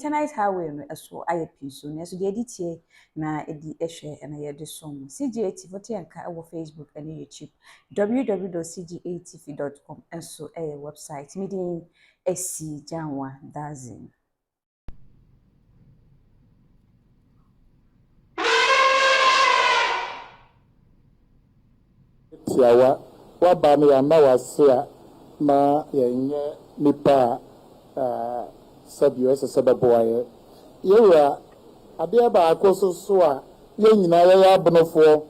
Internet highway no so aye pin so na so de editie na edi ehwe na ye de som GHTV vote yanka wo Facebook and YouTube www.cghtv.com enso website meeting esi janwa dazin tiawa waba me ya na wase a na yenye nipa sabio sebeboaye yewura ade ba akososo a ye nyina ye abonofo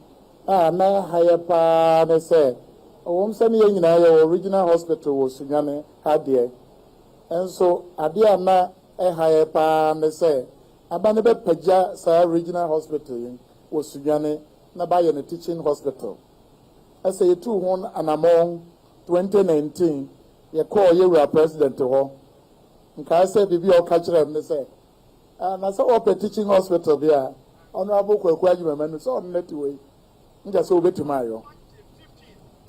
na haye pa ne se owom se ne ye nyina ye original hospital wo sunyane ade enso ade na haye pa ne se aba ne be pagya sa original hospital wo sunyane na ba ye ne teaching hospital. As a 200 and among 2019, you call your president to her. And I said, if you are catching them, they say, and I saw a teaching hospital there. Honorable Quaquaman, so on that way. Just over tomorrow.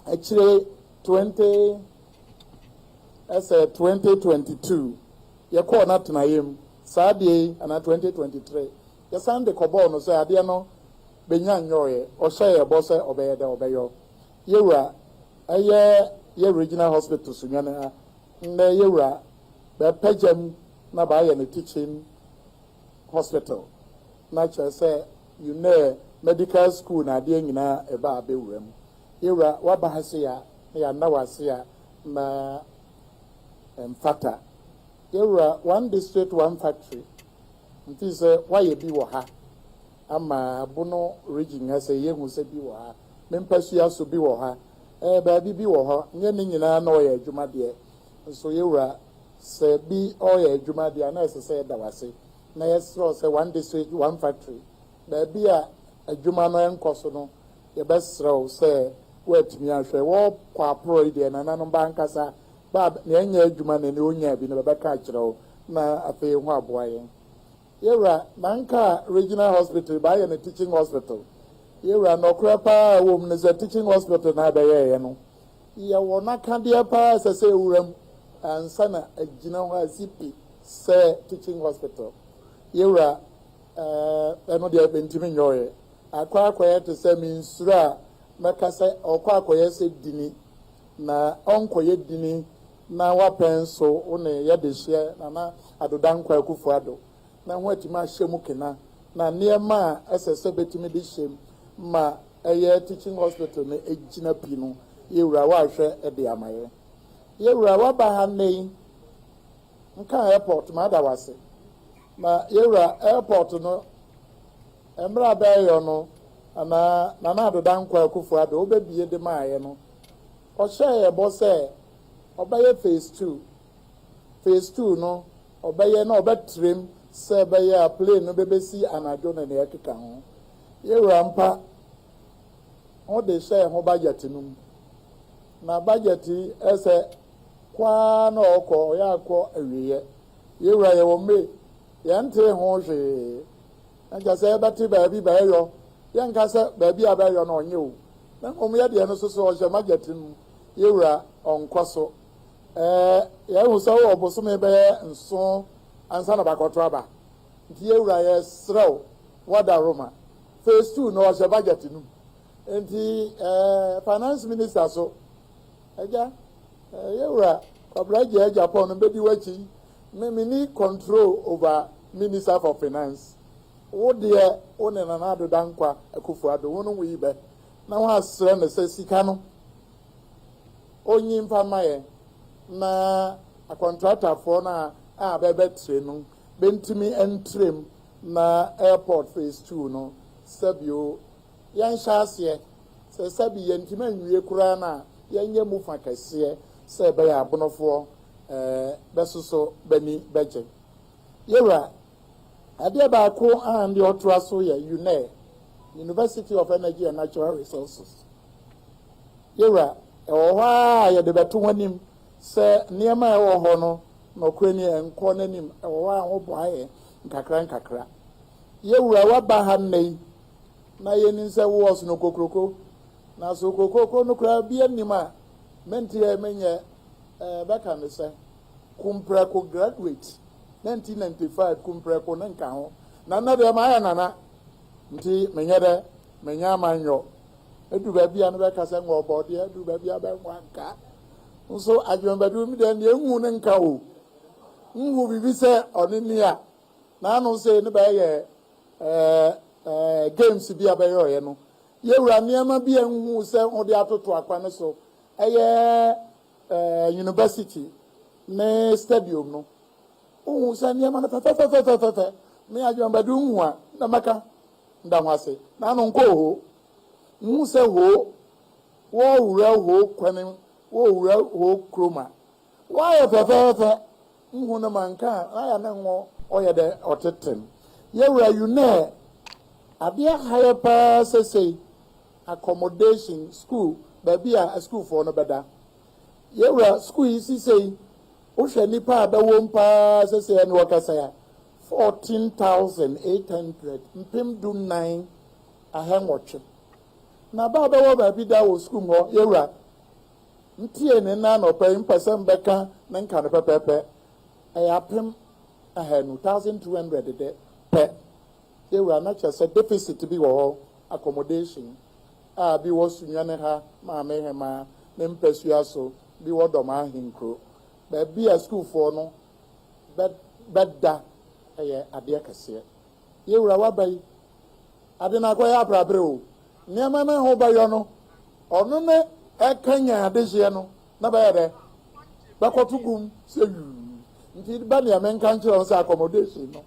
Actually, 2022, you call not to Naim, Saturday, and 2023. You sound the Cobono, say, I didn't know, Benyan Yoye, or say a boss obey the obeyo. Yewura ye regional hospital sunyane na yewura be pagem na ba ye ne teaching hospital na che say you know medical school na de nyina e ba abewuram yewura wa ba hase ya na wase ya na mfata yewura one district one factory nti say why ye bi wo ha ama Bono region ha say ye hu say bi wo ha Mempasua so bi wo ha baabi bi wo ho nye ne nyina na oye adwuma de so yewura se bi oye adwuma de na se da wase na yesro se one district one factory baabi a adwuma no enkoso no ye besro se watumi ahwe wo kwa pro de na nanom bankasa ba na enya adwuma na ne onya bi na bebeka akireo na afei ho aboaye yewura nanka regional hospital ba ye na teaching hospital Yewura no krapa wo mneze teaching hospital na be ye no ye wo na ka de pa se ewuram ansa na agina ho asipi se teaching hospital yewura eno de bentimi nyoye akwa akoye te se minsura meka se okwa akoye se dini na onkoye dini na wapenso one ye de hye na adodankwa akufu ado na ho atima hyemu kena na niema esese betimi de hyem ma teaching hospital na ejina pino yewura wa hwe de amaye yewura wa ba ha nei nka airport ma da wase na yewura airport no emra ba yo no na adoda nkwa akufu ado obebie de maaye no o hye e bo se obaye phase 2 no obaye na obetrem se baye plane no bebesi anajo na ne ekeka ho yewura mpa o de share ho budget num na budget ese kwa na okọ ya akọ awiye yewura ye wo me ye nte ho hwe nka se bati ba bi ba yo ye nka se ba bi aba yo na onye o na omu ye de no so o hwe budget num yewura onkoso ye hu so oboso me be nso ansa na bakoto aba nti yewura ye srew wada roma phase 2 no hwe budget num enti finance minister so eja yewura obraje Japan no bedi wachi me ni control over minister for finance wo de one na na adoda nkwa akufu ado wono wi be na wa asre na se sika no onyi mfa maye na a contractor for na bebe tre no bentimi entrem na airport phase 2 no sabio yan hyase se sabi yentima nwie kura na yanye mu fa kase se be ya abonofo besoso bani beje yewura ade ba ko and the otraso ya University of Energy and Natural Resources yewura oha ya de beto wanim se niema e wo ho no no kwani enko nanim oha ho boaye nkakra yewura waba ha nei na yeni nse wo so no kokroko na so kokoko no kra bia nima menti e menye beka ne se kumpra ko graduate 1995 kumpreko ne nka ho na na de ma ya nana nti menye de menya manyo edu ba bia no be kasa ngo bode edu ba bia be nwanka nso adwembadu mi de ne ehu ne nka o nhu bibi se onini a na anu se ne ba ye games bi abayo ye no ye wura niam bi enhu se ode atoto akwa ne so eye university ne stadium no o se niam na tata me adwembadu hu a na maka ndamwase na anu nko ho nhu se ho wo wura ho kwani wo wura ho kroma wa ye tata nhu na manka aya na ngo oye de otetem ye wura you know abia higher pa say accommodation school baby a school for no beda ye wura school yi say o hwe nipa abawo mpa say no wakasa ya 14,800 mpem du 9 ahenwoche na baba wo baby da wo school ho ye wura ntie ne na no pa mpasam beka na nka no pepepe ayapem ahenu 1,200 de pe they were not just a deficit bi wo accommodation bi wo sunyane ha ma me hema ne mpasua so bi wo Dormaahene kro ba bi a school for no bedda eye ade kase ye wura wabai ade na kwa ya brabre o niam na ho ba yo no ono ne ekanya ade je no na ba ye de ba kotugum se yu nti ba ne amenka nchiro se accommodation no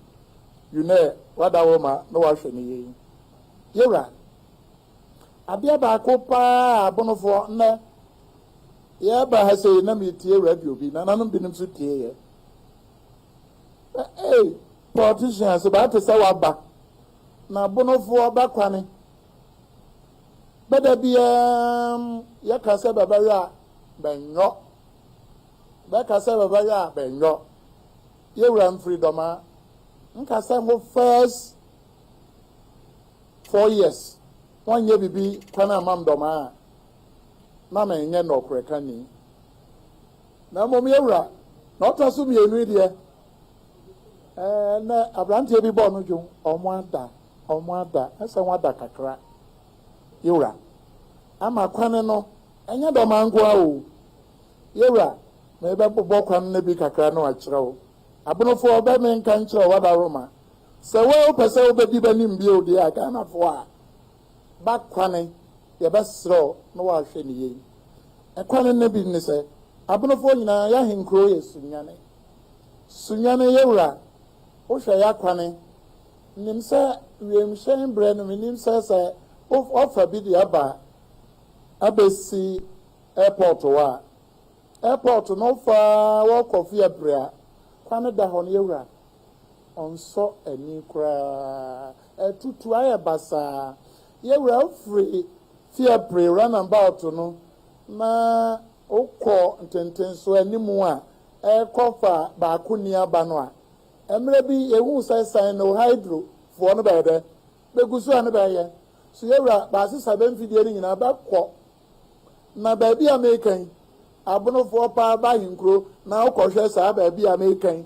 you know what that woman no wa hwe ni yewra abia ba ko pa abonofo na ye ba ha sei na metie radio bi na nanom binim so tie ye politicians ba te sa wa ba na abonofo ba kwani bada bi ya ka se baba ya benyo ba ka se baba ya benyo yewra freedom a nkasa ho first 4 years wanye bibi kwana mam doma na ma enye no koreka ni na mom yewra na otaso mienu de na abrante bi bo no dwo omo ada asa wada kakra yewra ama kwane no enye doma ngwa o yewra na ebe bo kwan na bi kakra no akira o abonofo oba men kan kire wada roma se we opese obedi banim bi odi aka na fo a bakwane ye besro no wa hwe ni yi ekwane ne bi ni se abonofo nyina ya henkro ye sunyane yewra o hwe ya kwane nim se wiem hyen bre no nim se ofa bi di aba abesi airport no fa wo kofi abrea kwane da hon yewra onso ani kra etutu aye basa yewra free fear pray run about no na okọ ntenten so animu a kofa ba akuni aba no a emre bi ehu sai no hydro fo no bede begusu an be ye so yewra ba sisa be mfidie ni nyina ba kọ na ba bi American abonofo pa ba hinkro na okohwe sa ba bi American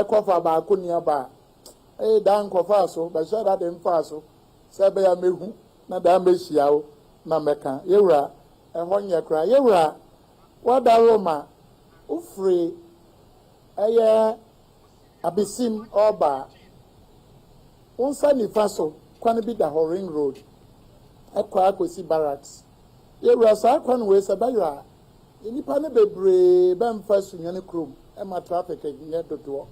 kofa ba akuni aba dan kofa so ba sha da dem fa so se be ya mehu na da mehia o na meka yewra ehonye kra yewra wada roma ufre abisim oba unsa ni faso kwan bi da ring road ekwa akosi barracks yewra sa kwan we se ba yra enipa ne bebre ba mfa sunyane krom ma traffic nye dodo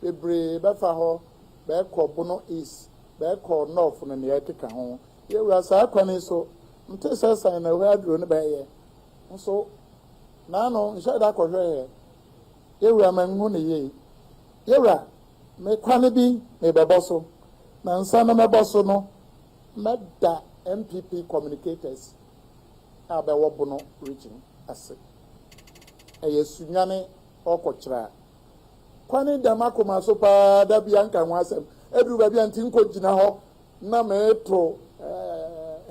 bebre ba fa ho ba ko Bono east ba ko north no ne etika ho yewra sa kwan so nte sesa na we adro ne ba ye nso na no nse da ko hwe yewra manhu ne ye yewra me kwan bi me beboso na nsa na meboso no meda MPP communicators abawo Bono region ase sunyane okochira kwani damako masopa da bia nka nwasem edru ba bia ntin ko gina ho na meto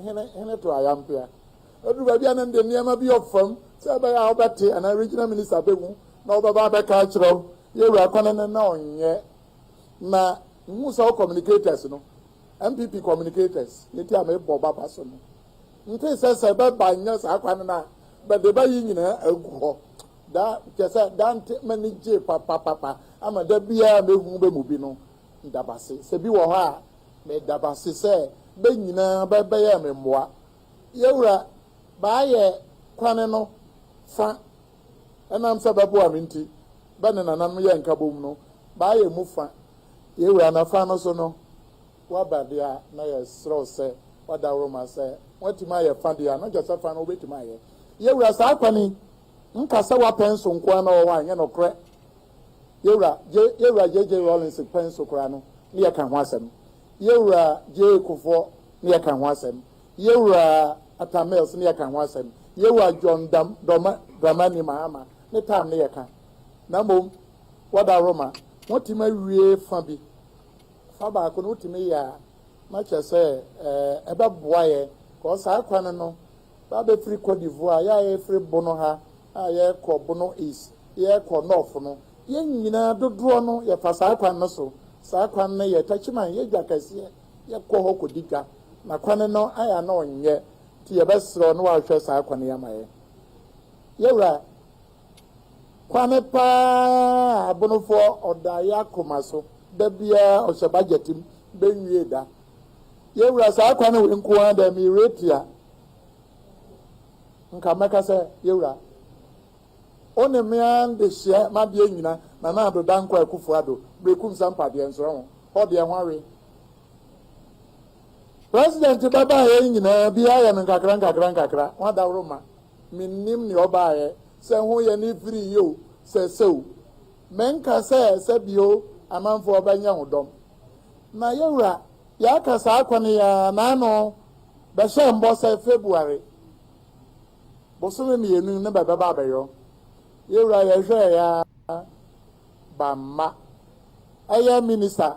hene to ayampia edru ba bia na ndem niam bi ofam se ba ya obate ana regional minister bewu na obaba be ka chiro yewura kwane na onye na musa communicators no MPP communicators yeti am ebo baba so no nti se be banya sa kwane na be de ba yi nyina agu ho da kese dante manage papa ama da bia mehu be mu bi no ndabase se bi wo ho a me dabase se be nyina be ya me mmoa yewura ba ye kwane no fa enam se be bo aminti be ne nanam ye nka bom no ba ye mu fa yewura na fa no so no wa ba dia na ye sro se wada roma se watima ye fa dia na jasa fa no betima ye yewura sa kwani nkasa wa penso nko na wo anye no kre yewura JJ Rollins penso kra no ne ka ho asem yewura J Kufo ne ka ho asem yewura Atamels ne ka ho asem yewura John Dramani Mahama ne tam ne ka na mom wada roma watima wie fa bi fa ba ko no timi ya ma chese ebe boaye ko sa kwan no ba be free Cote d'Ivoire ya e free Bono ha ye ko Bono East ye ko North no ye nyina dodo no ye fa sa kwan no so sa kwan no ye tachiman ye jakase ye ko ho ko diga na kwan no aya na onye ti ye besro no wa hwe sa kwan ya maye yewra kwan pa abonofo odaya komaso da bia o se budgetim benwie da yewra sa kwan no nko da mi retia nka meka se yewra one mean de hye ma de nyina na ado danko akufo ado brekum sampa de enso ho de hwawe president baba ye nyina bia ya nkakra wa da roma minnim ni oba ye se ho ye ni free yo se sew menka se bio amanfo obanya hodom na yewra ya ka sa akwani ya na no be hye mbo se February bosome mienu ne baba abeyo yewra ye hwe ya bamma aya minister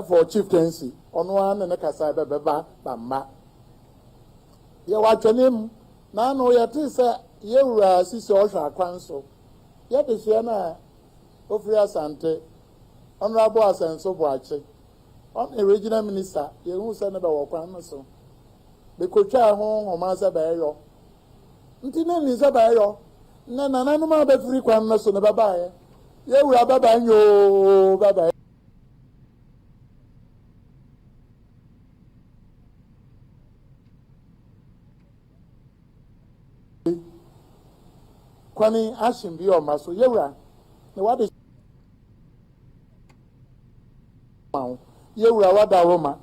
for chieftaincy ono an ne kasa baba bamma ye wa twanem na no ye ti se yewra sisi o hwa kwanso ye de hye na ofri asante honorable asenso boache on a regional minister ye hu se ne be wo kwan no so be kotwa ho homa se be yo nti na ni se be yo na no ma be free kwan no so ne baba ye yewura baba nyo baba kwani ashim bi o maso yewura ne wade yewura wada roma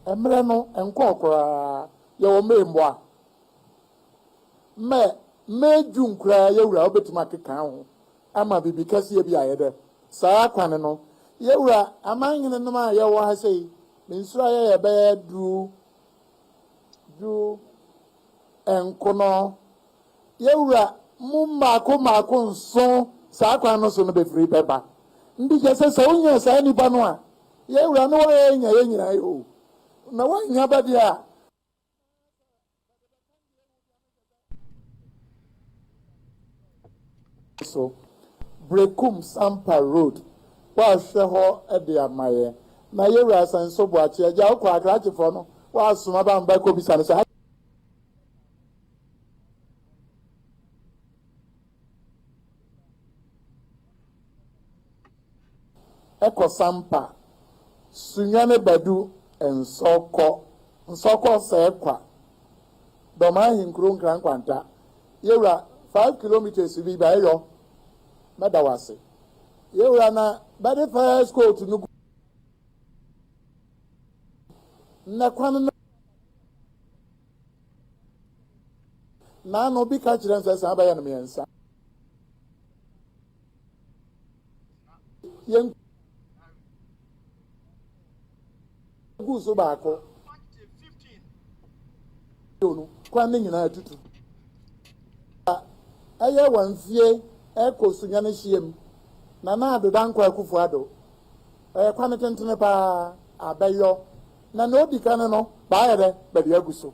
emre no enko okra ye wo memboa meju nkra yewura obetima keka ho ama bibi kase bi ayede saa kwane no yewura amanyene no ma ye wo ha sei mensura ye be du enkono yewura mumma ko nso saa kwan no so no be free beba ndi je se unya saa ni ba no a yewura no ye nya ye nyina yo na wanya ba dia so brekum sampa road wa hwe ho e de amaye na yewura sanso boache aja okwa akrachefo no wa asoma ba mba ko bisa no so eko sampa sunyane badu nsoko se kwa Dormaahene nkron kwanta yewura 5 kilometers bi ba yo medawase yewura na bade first court no na kwan na no bi ka kire nsa ba ya no mensa yen guso ba ko 15 no kwan ni nyina atutu aye wanfie ekosunya ne hiem na ado danko akufo ado kwan tentene pa abeyo na odi kan no ba yede be de aguso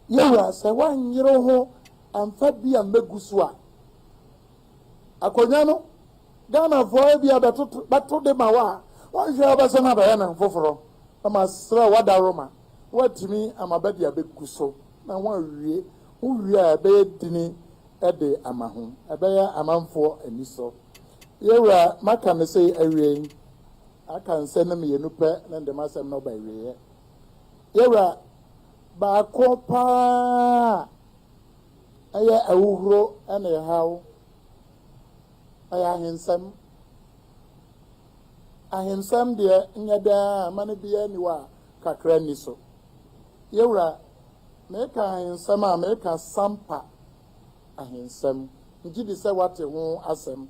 yewura se wanyiro ho amfa bia meguso a akonya no Ghana for be beto de mawa one share abasa na ba na foforo ama sra wada roma watimi amabadi abekuso na wan wie uwie a be dini ede amaho ebeye amanfo aniso yewra maka me say awie aka nse na me yenupe na ndem asem no ba wie yewra ba ko pa aya awuhuro ene hawo aya ahensam de nyada mane bia ni wa kakra ni so yewra meka ahensam a meka sampa ahensam ngidi se wate ho asem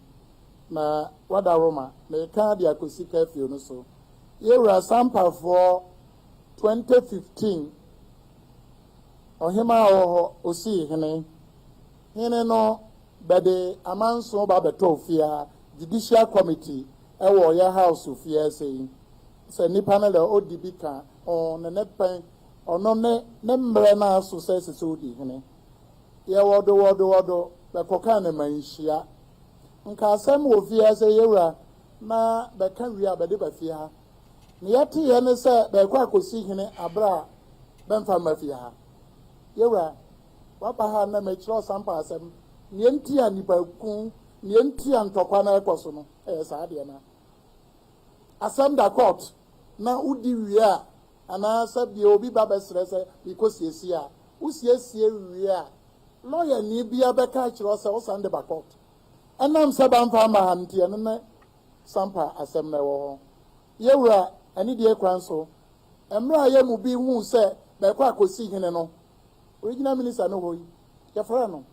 na wada roma meka de akosika fio no so yewra sampa for 2015 ohima ho osi hene no bede amanso ba beto fia judicial committee ewo ya house fia sei se nipa na le odibika on ne pen ono ne mbre na so se se odi hene ye wodo be koka na manhia nka asem wo fia se yewra na be ka wi abede ba fia ne yete ye ne se be kwa kosi hene abra be mfa ma fia yewra wapa ha na me chiro sampa asem nienti anipa ku nienti antokwa na ekoso no sa de na asem da court na udi wie a ana sabi obi baba stress because yesi a usiesie wie a lawyer ni bia beka chiro se o sande ba court anam se ba mfa ma hantie no na sampa asem na wo yewura ani de kwan so emra ye mu bi hu se be kwa kosi hene no original minister no hoyi ya fra no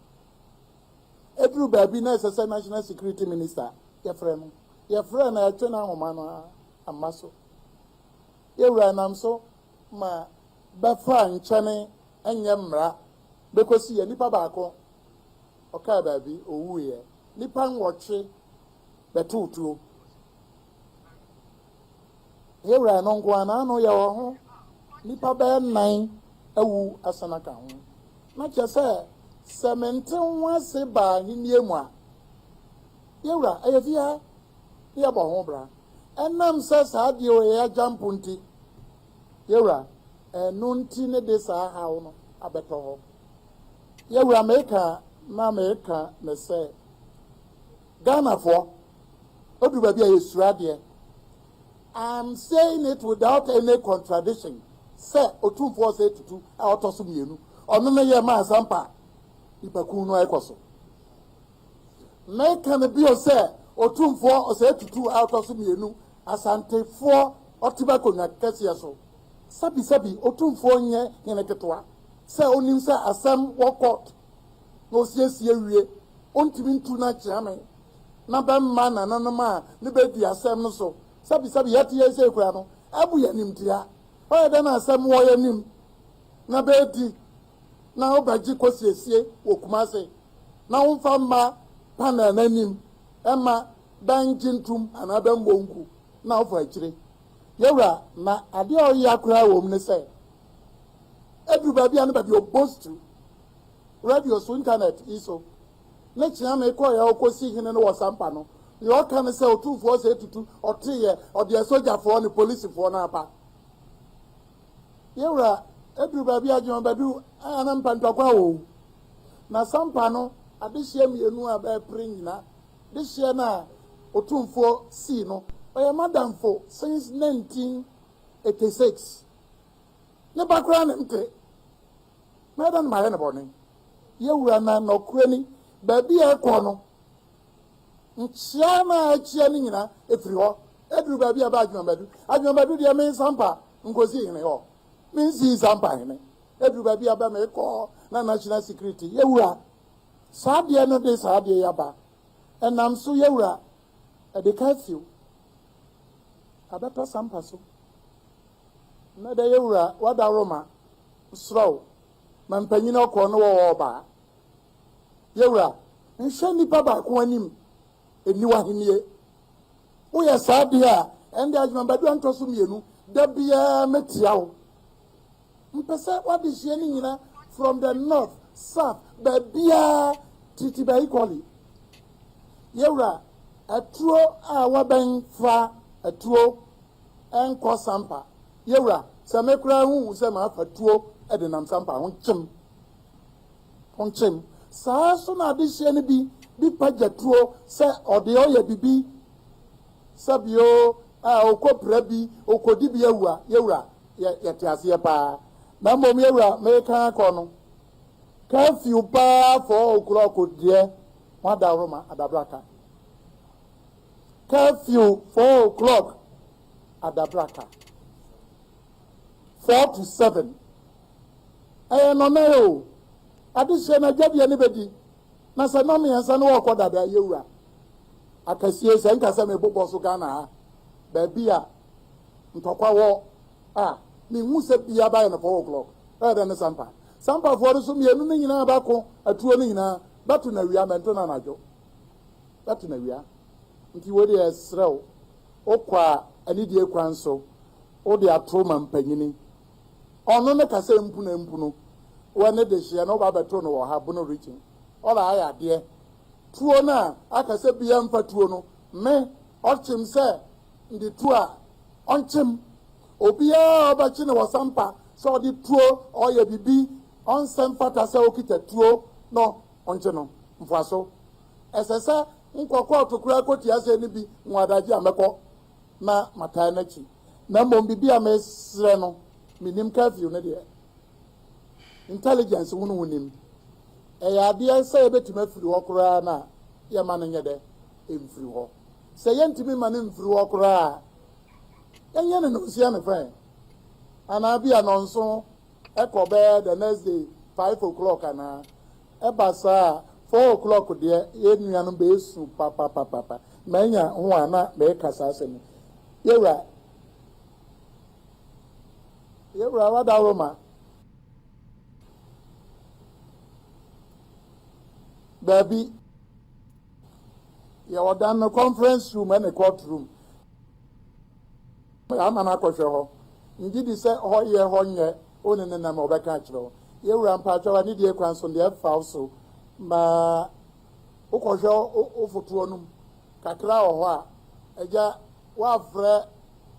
edru baby na ssɛ national security minister ya fra na ya twe na homa no amaso yewura nam so ma ba fa nkyene enye mra bekosi ye nipa baako oka baby owuye nipa nwɔtwe betutuo yewura no ngwa na no ya wo ho nipa ba nan awu asanaka ho na kyese semente wase ba hinie mu a yewra ayefia ya bo ho bra enam se sa de o ya jampu nti yewra enu nti ne de sa ha no abeto ho yewra meka me se Ghana for odu ba bia yesura de I'm saying it without any contradiction say otumfo say tutu a otoso mienu ono ne ye ma sampa ipaku no ekoso make an be say otumfo say tutu a otoso mienu asantefo otibako nya kese so sabi otumfo nye ne ketwa say onim say asem wo court no siesie wie ontimi ntu na chiame na ba mma na nanoma ne be di asem no so sabi yati ye say kura no abu ya nimtia o da na asem wo ya nim na be di na obaji kosiesie okumase na umfa mma pana nanim ema danjintum anaba mbonku na ofa akire yewra na ade o ya kura wo mne say edu baby anu baby obostu radio so internet iso na chia me ko ya okosi hene no wasampa no yo kan say otumfo say tutu otiye ode soja fo ni police fo na apa yewra edu baby ajon badu anam pantokwa wo na sampa no adehye mienu aba pringina dehye na otumfo si no oya madam fo since 1986 ne bakra ne mte madam ma ne boni yewura na nokrani baby ekọ no nchia na achia ni nyina efiri ho eduru baby aba adwumabadu de me sampa ngozi hene ho me si sampa hene eduru baby aba me ekọ na national security yewura saade no de saade yaba enam so yewura e de curfew abata sampa so na de yewura wada roma srow mampanyina okọ no wo ba yewura nhwe nipa ba ko anim eniwa henie wo ya saade a ende adwumabadu antoso mienu da bia metiawo mpese wadi hie ni nyina from the north south babia titi ba equally yewura atuo a waben fa atuo enko sampa yewura se mekura hu se ma fa tuo e de nam sampa honchim saa so na de hye ne bi pagya tuo se ode oye bibi sabio a okopra bi okodi bi yewura yete ase pa na mom yewura meka akọ no curfew pa 4 o'clock die wada roma adabraka curfew 4 o'clock adabraka 4 to 7 no no adise na jabia ne bedi na se no me yansa no okoda da yewura akasie se nka se me bobo so Ghana ha ba bia ntokwa wo me hu se bia ba no 4 o'clock da ne sampa for so me enu nyina ba ko atuo ni nyina batu na wia mento na najo batu na wia nti wo de esrew okwa anidie kwan so wo de atroma mpanyini ono ne kase mpu no wone de hye no ba beto no wo ha Bono region ola aya de tuo na akase bia mfa tuo no me ochim se ndi tuo onchim obia obachi ne wasampa so di tuo oye bibi onsem fata se okita tuo no onche no mfaso esese nkokọ otokura koti ase ni bi nwadaji amekọ na mataa nachi na mbom bibi amesre no minim curfew ne de intelligence wonu wonim ya de se ebetuma afiri ho kora na ye ma no nyede emfiri ho se ye ntimi ma no emfiri ho kora enye ne no sia me fa ana bia no nso ekobe the next day 5 o'clock ana ebasa 4 o'clock de ye nuanu be su papa manya ho ana be kasa asem yewra wada roma baby ya wadan no conference room and a court room amana ko hwe ho ndi di se ho ye ho nye oni ne na ma obeka kire yewra mpa twa ni die kwan so de fa so ma ukohwe ofotuo num kakra ho a eja wa frɛ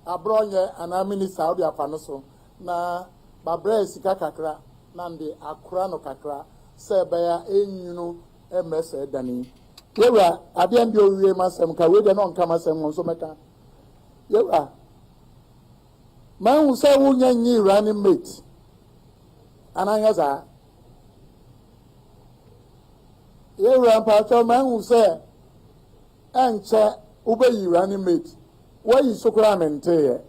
abronye ana minister odi afa no so na babre sika kakra na ndi akora no kakra se be ya enyunu emese dani yewra ade ndi owie masem ka we de no nka masem so meka yewra man hu se wunya nyi running mate ananya za yewra pa man hu se enche ubeyi running mate wayi sokora mente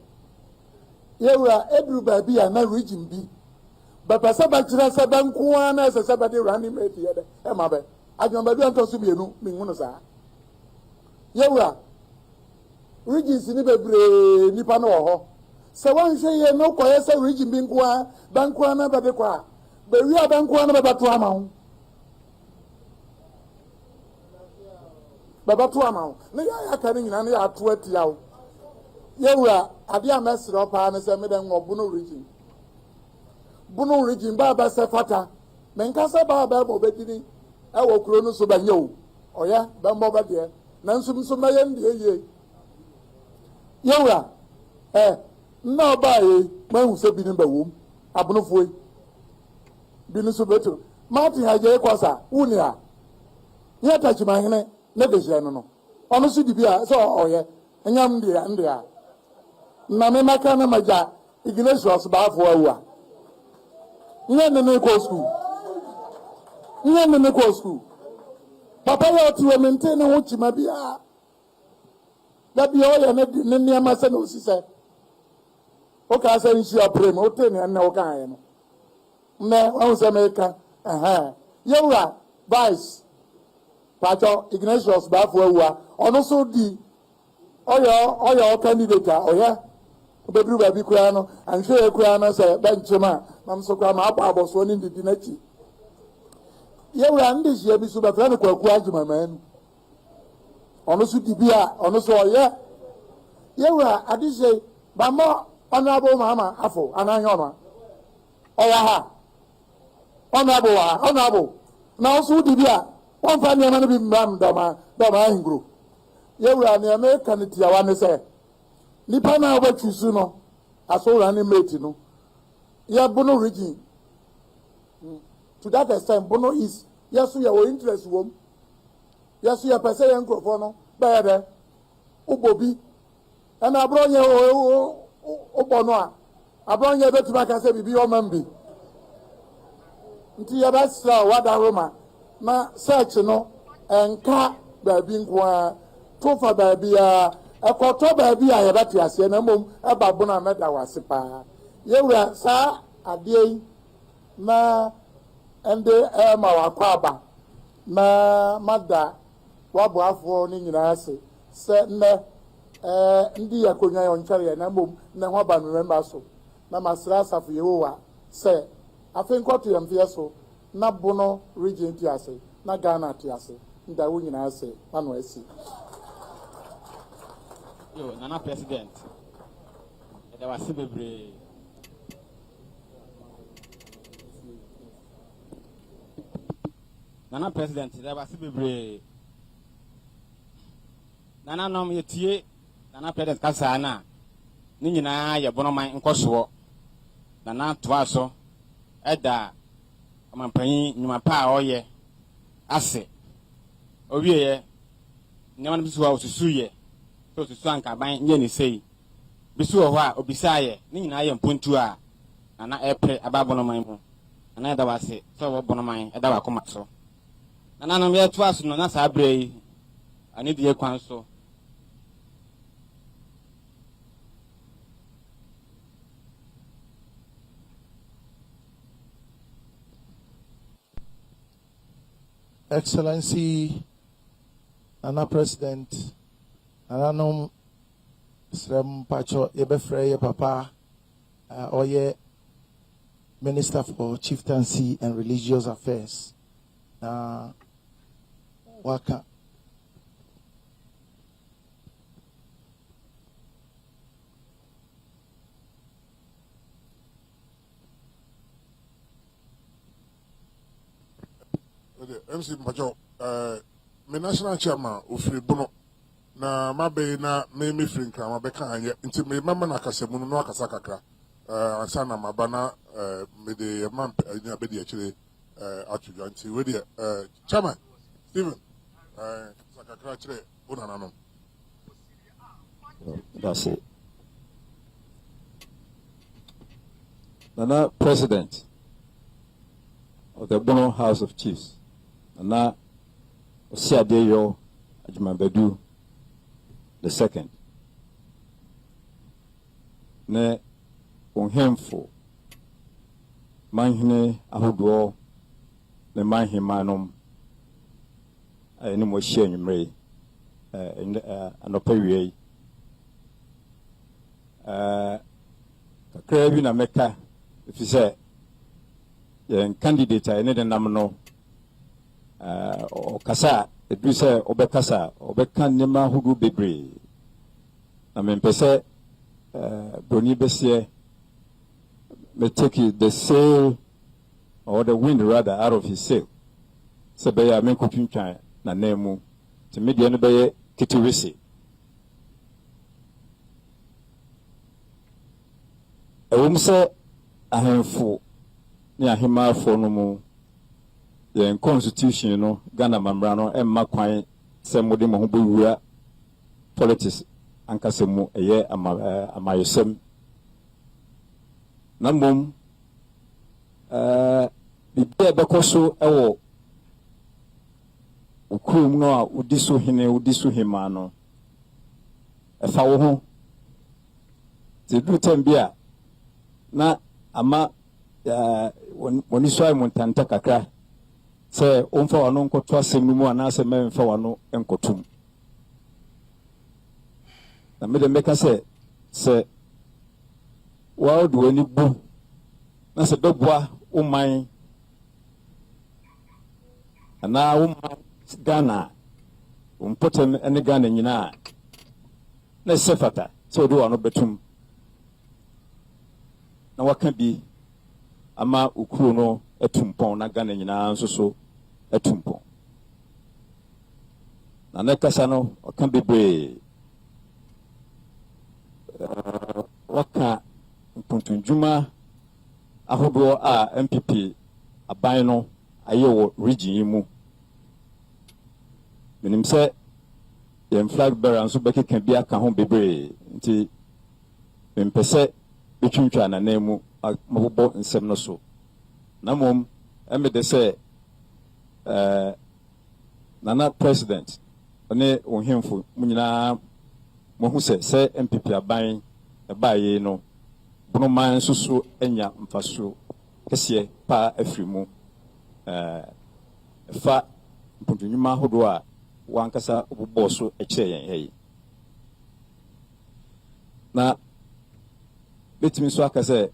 yewra edru baby na region bi baba saba kira saba nko na saba de running mate ye de e ma be adwamba bi anto so bienu mi hu no sa yewra regions ni bebre nipa no ho se wan hwe ye no koye se region bi nko a banko na ba de kwa be wi a banko na ba to ama ho baba to ama ho ne ya ka ni nyina ne ya to atia ho yewra ade a mesro pa ne se me de ngo Bono region baba se fata men ka se baba bo bedini e wo kuro no so ba nyew oya ba mbo ba de na nsum so ma ye ndie yewra na ba ye ma hu se bi ni ba wom abono foi bi ni so beto mati haje kwasa uni a ye ta chima hene ne de je no ono so di bia so oye enyam ndia na me maka na maja Ignatius ba afo awu nye ne ko school papa ya otiwe maintain ho chima bia da bia o ya ne niam ase na osise o ka ase nshi aprem o te ne o ka aye no me won se me ka yewra vice pacho Ignatius ba afo awu ono so di oyo candidate oya obedru ba bi kura no anhwe kura no se benchema nam so kwa ma aboso ni didi nachi yewra ndi hia bi so ba fra no kwaku adwuma manu ono so dibia ono so oye yewra adise ba mo honorable mama afo ananya ono oya ha honorable na so dibia won fa ni na bi mbam doma hingro yewura ne America ne tiawa ne say nipa na obatwisu no aso run mate no ya Bono region to that extent Bono is yaso ya wo interest wom yaso ya pese ya nkrofo no ba de ubobi ana abronye o Bono a abronye betima ka se bibi o mambi nti ya basra wada Roma na search no enka ba bi nko tofa ba bia ekoto ba bia ya bati ase na mom eba Bono ameda wase pa yewura sa ade na ende ma wakwaba na mada wabo afọ ni nyina ase se nne ndi yakonya yo nchare na mom na ho ba no member so na masra asafo yewowa se afenkoto yamfie so na Bono region ti ase na Ghana ti ase nda wo nyina ase ano asi yo nana president da wase bebre nana president da wase bebre nana nom yetie nana president kasa na ni nyina ye Bono man nkoso nana toa so eda amampanyi nyuma pa oye ase owieye nyama bisu wa osusuye so osusu anka ban nye ni sei bisu ho a obisaye ni nyina ye mpontu a nana epre aba Bono man mu nana eda wase so Bono man eda wa koma so nana no ye toa so no na sa abrei ani die kwan so Excellency, Nana President, Nananom Srem Pacho Yebefreye Papa, Oye Minister for Chieftaincy and Religious Affairs. Waka. MC Majo, my national chairman ofri Bono na mabe na me frinka mabeka anye nti me mama na kasemu no akasa kakra ansa na mabana me de man anya be de akire atujo nti we de chairman Steven sakakra akire Bono nanom that's it. Nana President of the Bono House of Chiefs Nana Osiadeyo Ajumabedu the second. Ne onhemfo manhene ahodo ne manhemanom ene mo hye anwumre anopawie kakra bi na meka efise yen candidate ene de nam no okasa edu se obekasa obeka nema hudu bebre na mempese broni besie me take the sail or the wind rather out of his sail se be ya menkotwintwan na nemu te media no be kitiwisi ewumse ahemfo ni ahemafo no mu the constitution no Ghana mamra no emma kwan se mode mo ho bowura politics ankasemu eye amayesem na mom bibia bekoso ewo ukrum no a udiso hene udiso hema no efa wo ho te du tambia na ama woni so ay montanta kakra se onfa wano nkoto asem mu anase memfa wano enkotum na me de meka se wa do ani bu na se beboa uman ana uman Ghana umpotem ene Ghana nyina na sefata se do wano betum na waka bi ama ukuru no etumpon na Ghana nyina nso so etumpon na ne kasa no ɔka bebree waka mpuntundwuma ahodoɔ a MPP aban no ayɛ wɔ region yi mu menim sɛ yɛn flag bearer nso bɛkeka bi aka ho bebree nti mempɛ sɛ bɛtwintwa nanan mu mabobɔ nsɛm no so na mmom ɛmede sɛ nana president ɔne ohemfo mu nyinaa mohu sɛ MPP aban ɛbaayɛ no bonoman nso so anya mfaso kɛseɛ paa afiri mu ɛfa mpuntundwuma ahodoɔ a wankasa wobobɔɔ so ɛkyerɛ yɛn yi na bɛtumi nso aka sɛ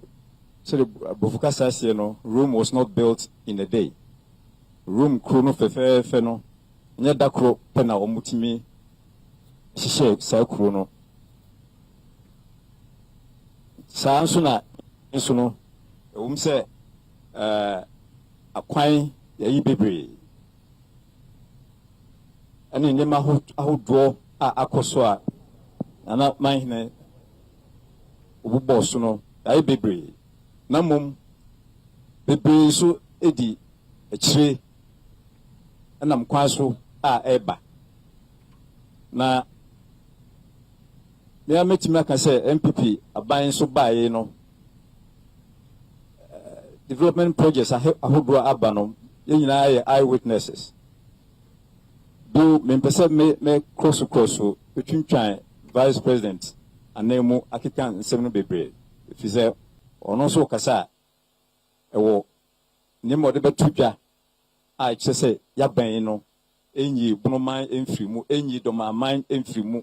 sɛde aborɔfo kasa aseɛ no Rome was not built in a day. Rome kuro no fɛfɛɛfɛ no nyɛ da koro pɛ na wɔmutumi hyehyɛ saa kuro no saa nso na nso no ɛwom sɛ akwan yɛyi bebree ɛne nneɛma ahodoɔ a akɔ so a nana manhene wobobɔɔ so no yɛayɛ bebree na mmom bebree nso di akyire ɛnam kwan so a ɛreba na mea mɛtumi aka sɛ MPP aban nso baeɛ no development projects ahodoɔ aba no yɛn nyinaa yɛ eyewitnesses do mempɛ sɛ mɛ krɔso bɛtwintwan vice president anan mu akeka nsɛm no bebree ɛfiri sɛ ɔno nso kasa a ɛwɔ nneɛma ɔde bɛto dwa a ɛkyerɛ sɛ yɛabɛn no ɛnyi bonoman ɛmfiri mu ɛnyi dɔmaaman ɛmfiri mu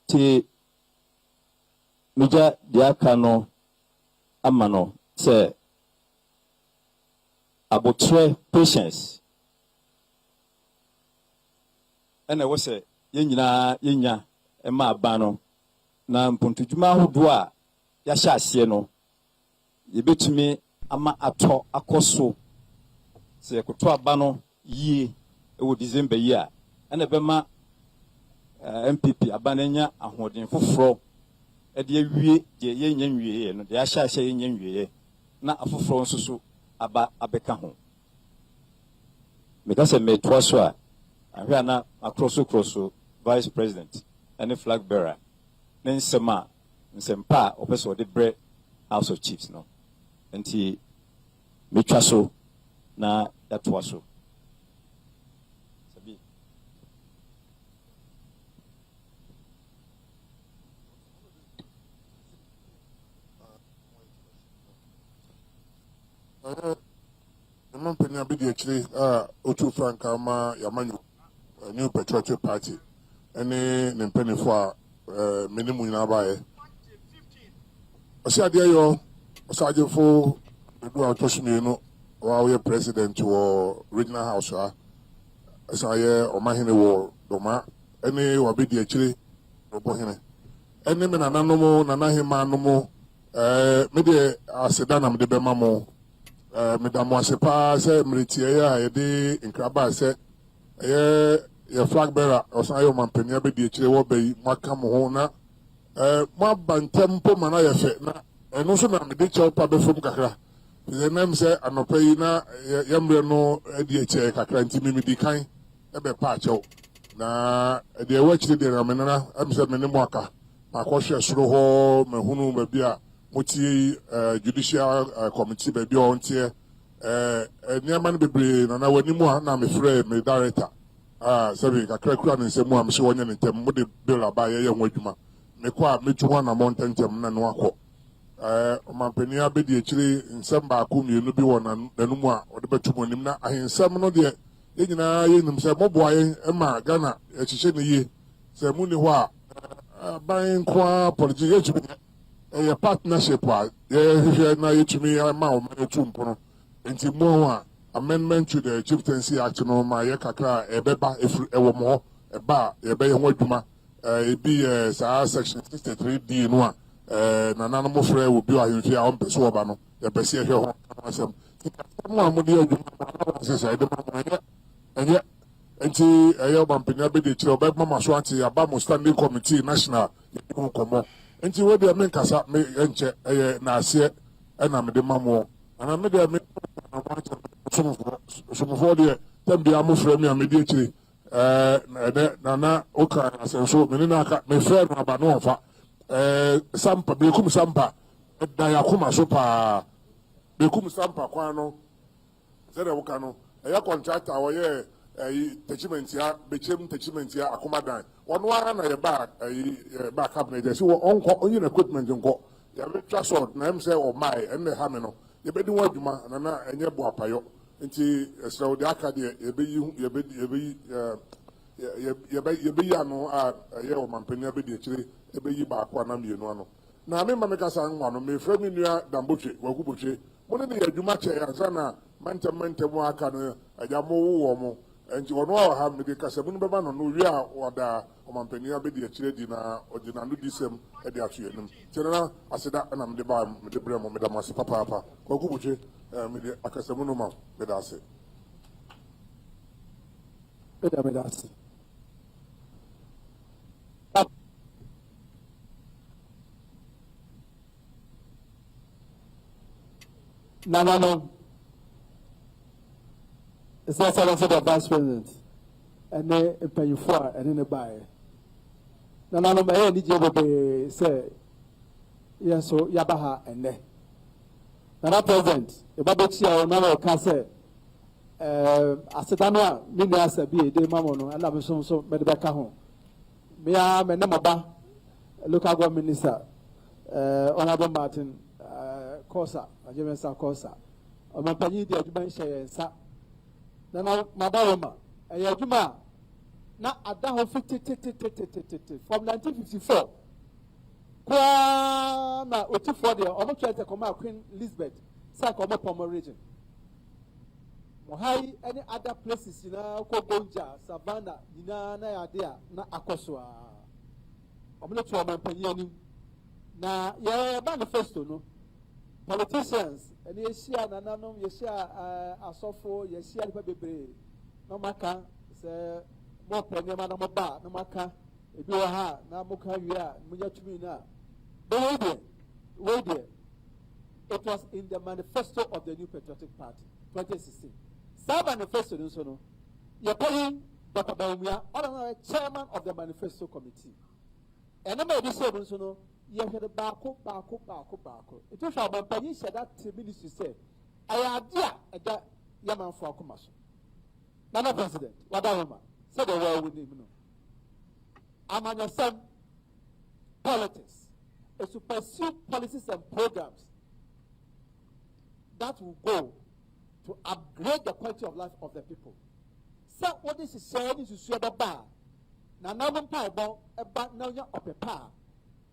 nti megya deɛ aka no ama no sɛ abotrɛ patience ɛna ɛwɔ sɛ yɛn nyinaa yɛnya ɛma aba no na mpuntudwuma ahodoɔ a yɛahyɛ aseɛ no yɛbɛtumi ama atɔ akɔ so sɛ yɛkoto aba no yie ɛwɔ December yi a ɛna ɛbɛma MPP aba no anya ahoɔden foforɔ ɛde awie deɛ yɛnya nwieɛ no deɛ ahyɛ ahyɛ yɛnya nwieɛ na afoforɔ nso so aba abɛka ho meka sɛ metoa so a ahwɛ a na akorɔ so vice president ɛne flag bearer ne nsɛm a nsɛmpa a ɔpɛ sɛ ɔde brɛ House of Chiefs no nti metwa so na yɛatoa so ɛma mpanya bi de akyire a ɔtu franka ma yamanyo New Patriotic Party ɛne ne mpanimfoɔ a mene mu nyinaa baeɛ ɔsɛ adeɛ yɛ ɔsɛ agyefo edu a ɔtɔ so mmienu wɔyɛ president wɔ regional house a ɛsɛ ayɛ ɔmahene wɔ dɔma ɛne wabɛdi akyire ɔbɔhene ɛne me nananom nanahema nom mede aseda na mede bɛma mo meda mo ase paa sɛ mmeretie a yɛde nkraba sɛ ɛyɛ yɛ flag bearer ɔsan ayɛ ɔmampania bɛdi akyire wɔ bɛyi moaka mo ho na moaba ntɛm mpo ma no ayɛ fɛ na ɛno nso na mede kyɛw pa bɛfam kakra sɛ nam sɛ anɔpa yi na yɛmmerɛ no adi akyɛ kakra nti memedi kan ɛbɛpa akyɛw na deɛ ɛwɔ akyire deɛ na menana ɛm sɛ mene mo aka makɔhwɛ soro hɔ mahunu baabi a motie judicial committee baabi a ɔnteɛ nneɛma no bebree na w'anim a na mefrɛ me director sɛbi kakra kura ne nsɛm a mesɛ wɔnyɛ ne ntɛm mode bill aba yɛyɛ ho adwuma mekɔ a metu ho anammɔ ntɛntɛm na ne wakɔ ɔmampanin abɛdi akyire nsɛm baako mmienu bi wɔ n'anom a ɔde bɛto mu anim na ahensɛm no deɛ yɛn nyinaa yɛnim sɛ mɔboa yɛn ma Ghana ɛhyehyɛ ne yie sɛ mu ni hɔ a aban nko a politics yɛtumi ɛyɛ partnership a yɛhwehwɛ na yɛtumi ama ɔman atu mpono nti mu ho a amendment to the chieftaincy act no ma yɛ kakra a ɛbɛba ɛfiri ɛwɔ mo hɔ ɛba a yɛbɛyɛ ho adwuma ebi yɛ saa section 63D no a nananom frɛ wɔ bi ahemfie a ɔmpɛ so wɔba no yɛpɛ sɛ yɛhwɛ ho asɛm mo a mode adwuma sɛ sɛ ɛde ma yɛ ɛnyɛ nti ɛyɛ ɔmampanin abɛdi akyire ɔbɛma ma so ante aba mo standing committee national yɛho nkɔmmɔ nti wo deɛ menkasa me ɛnkyɛ ɛyɛ naaseɛ ɛna mede ma mo ana me deɛ me somfoɔ deɛ tam bia mofrɛ me a medi akyire ɛnɛ nana woka asɛnso mene no aka mefrɛ no aba ne ɔmfa sampa bekum sampa da yakoma so paa bekum sampa kwan no sɛdeɛ woka no ɛyɛ contractor wɔyɛ attachment ya bechem attachment ya akomadan ɔno ara na yɛba ba cabinet yɛ sɛ ɔnkɔ ɔnyina equipment nkɔ yɛbɛtwa sɔt na ɛm sɛ ɔmae ɛnna ha me no yɛbɛdi ho adwuma na ɛnyɛ bo apayɔ nti ɛsrɛ wo de aka deɛ yɛbɛyi ano a ɛyɛ ɔmampanin abɛdi akyire yɛbɛyi baako ana mmienu ano na me ma mekasa nwa no mefrɛ me nua dambotwe wagu botwe mo ne yɛ adwuma kyɛ ansa na mantam aka no agya mo wowɔ mo nti ɔno a ɔha mede kasamu no bɛma no no wie a ɔda ɔmampanin abɛdi akyire di na ɔde n'ano di sɛm de ato yɛnim nti na aseda na mede baa mede brɛ mo meda mo ase papaapa kwagu botwe mede akasamu no ma meda ase meda ase no. It's not the vice president. And then a pay for and then a buy. No, my NDJ say, yes, so Yabaha and then. Now, president, the Babachia or Nana Cassa, Asetana, Minas, be a day mamma, and I'm so Medbaca home. Me, I'm a number, local minister, Honorable Martin Corsa, a German Corsa. On my penny, the adjutant share sa. Now, Bawumia, a Yajuma, now at that 50 from 1954. Kwana Otifode, almost tried to come out Queen Elizabeth, Sakoma Pomo region. Mohai, any other places in Kogonja, Savannah, Nina, Idea, na Akoswa. I'm not sure my opinion. Now, yeah, manifesto, no. Politicians, and Yesia, Nananum, Yesia, Asofo, Yesia, Baby, no Maka, say, more Penema, no Maba, no Maka, Ibiaha, Namuka, Mujachmina. Wait there. It was in the manifesto of the New Patriotic Party, 2016. Some manifesto, no, you're paying Dr. Bawumia, honorary chairman of the manifesto committee. And I made this no. You hear the bako. It was our company said that 3 minutes to say, I idea at that Yaman for Kumaso. Nana President, Wadawama, said the world with him. I'm on your son, politics is to pursue policies and programs that will go to upgrade the quality of life of the people. So, what this is saying is to see the bar. Now, I'm about now you're up a par.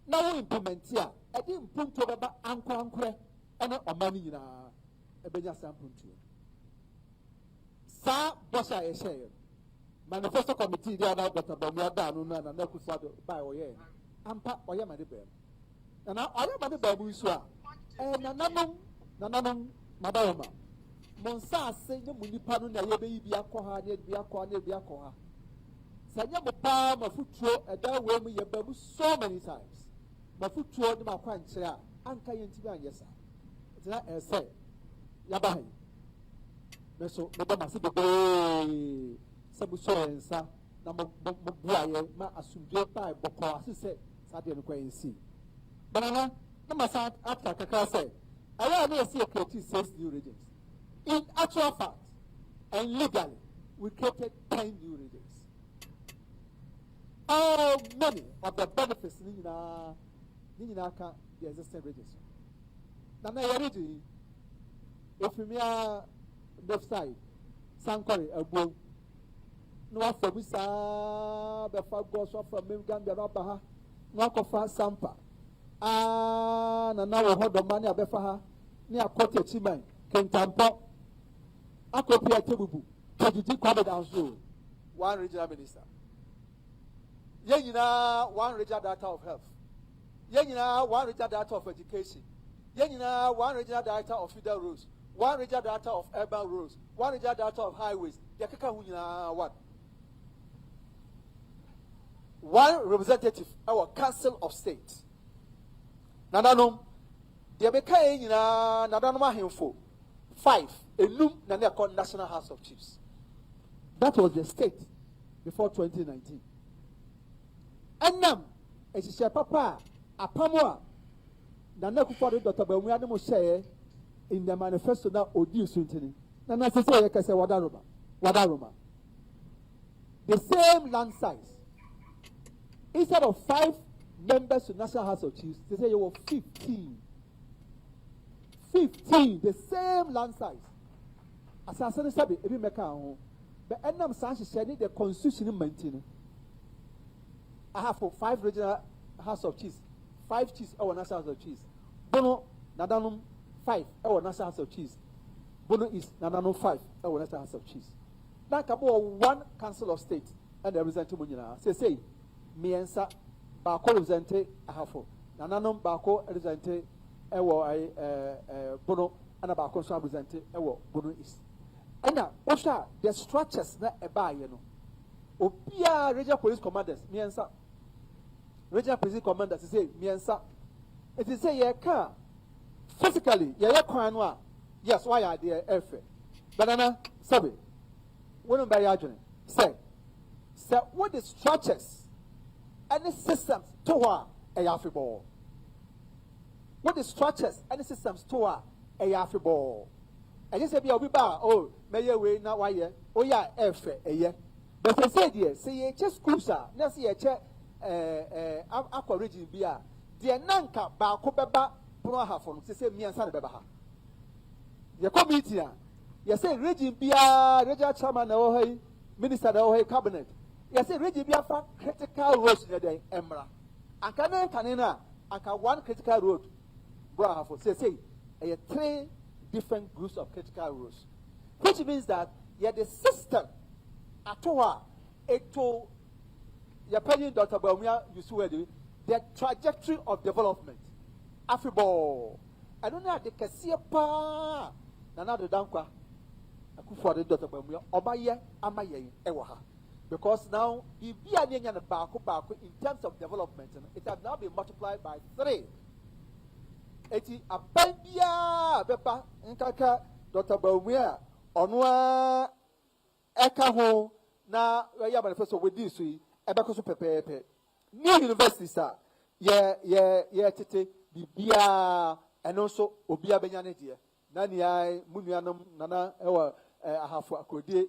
Now we implement here. I didn't put to about Uncle and a money in a Benya sample to you. Sir, Bossa, I say, manifesto committee, they are now got about me down and no could buy or yeah. Ampa or Yamadi Bear. And now I am at the Babuswa. And Nanam, Madama. Monsa say the Munipano, the baby, Biakoha, Biakoha. Sanya palm of foot throw a down way me babu so many times. My foot throw my point chair, Anka Yantiban, yes, sir. It's not a say. Yabahi. So, Madame Sibi, Sabuso and Sa, Namabuaya, ma assume by Boko, as said, Sadian Quaincy. Banana, Namasa, after Kaka said, I only see a creative 6 new regions. In actual fact, and legally, we created 10 new regions. How many of the benefits Ninaka the existing regions? Now, if we are left side, Sankori, a bow, no for Missa, the Fagos of Milgan, the Rabaha, no for Sampa. And now we hold the money of Befaha, near Kote Chiman, Kentampo, Akopia Tebubu, Kajiji Kwabedansu, one regional minister. Yenina one regional director of health. Yenina one regional director of education. Yenina one regional director of federal roads. One regional director of urban roads. One regional director of highways. the kaka one representative our council of state nananom the beka nyina nananom ahemfo 5 enum na na called National House of Chiefs. That was the state before 2019. Enam ehihye papa apamo a na Akufo-Addo Dr. Bawumia no mo share in the manifesto na odi suntini na na sese ye kase wadaroma the same land size. Instead of 5 members to National House of Chiefs, they say you were 15. 15, the same land size. As I said, every meka but Enam Sanchi said the constitution maintain. I have for 5 regional House of Chiefs, 5 chiefs our National House of Chiefs. Bono Nadanum 5 our National House of Chiefs. Bono is Nadanum 5 our National House of Chiefs. Now kabo 1 Council of State and the representative say miensa baako represente ahafo nananom baako represente ewo Bono ana baako so represente ewo Bono is ana osha the structures na eba ye no obia regional police commanders miensa regional police commanders say miensa it is say ye ka physically ye kwan no a yes why are there efe banana sabe wono ba ya adwene say what the structures any systems to a yafiball. What the structures, any systems to a yafiball. And you say, be oh, may you wait now, why, oh, yeah, a year. But they said, yes, say, ye just cruiser, let's see a check, aqua region beer. Dear Nanka, Bakobaba, Punaha from, say, me and San Bebaha. The committee, you say, region beer, Regia Chairman, oh, Minister, oh, cabinet. Yes, really be a critical roads in the day, Emra. And Canena, and 1 critical road, Bravo, say, 3 different groups of critical roads. Which means that the system at all, to your penny Dr. Bawumia, you see the trajectory of development. Afribo. I don't know the Kasiapa, Nana the Dankwa, Akufo-Addo Dr. Bawumia, Obaye, Amaye, Ewaha. Because now, in terms of development, it has now been multiplied by 3. Eti abambia bepa nkaka Dr. Bawumia onwa eka ho na ya manifesto with this we ebeko so pepepe. New universities are ye tete bibia and also obia benyane de. Na nia munuanom nana ewa ahafo akode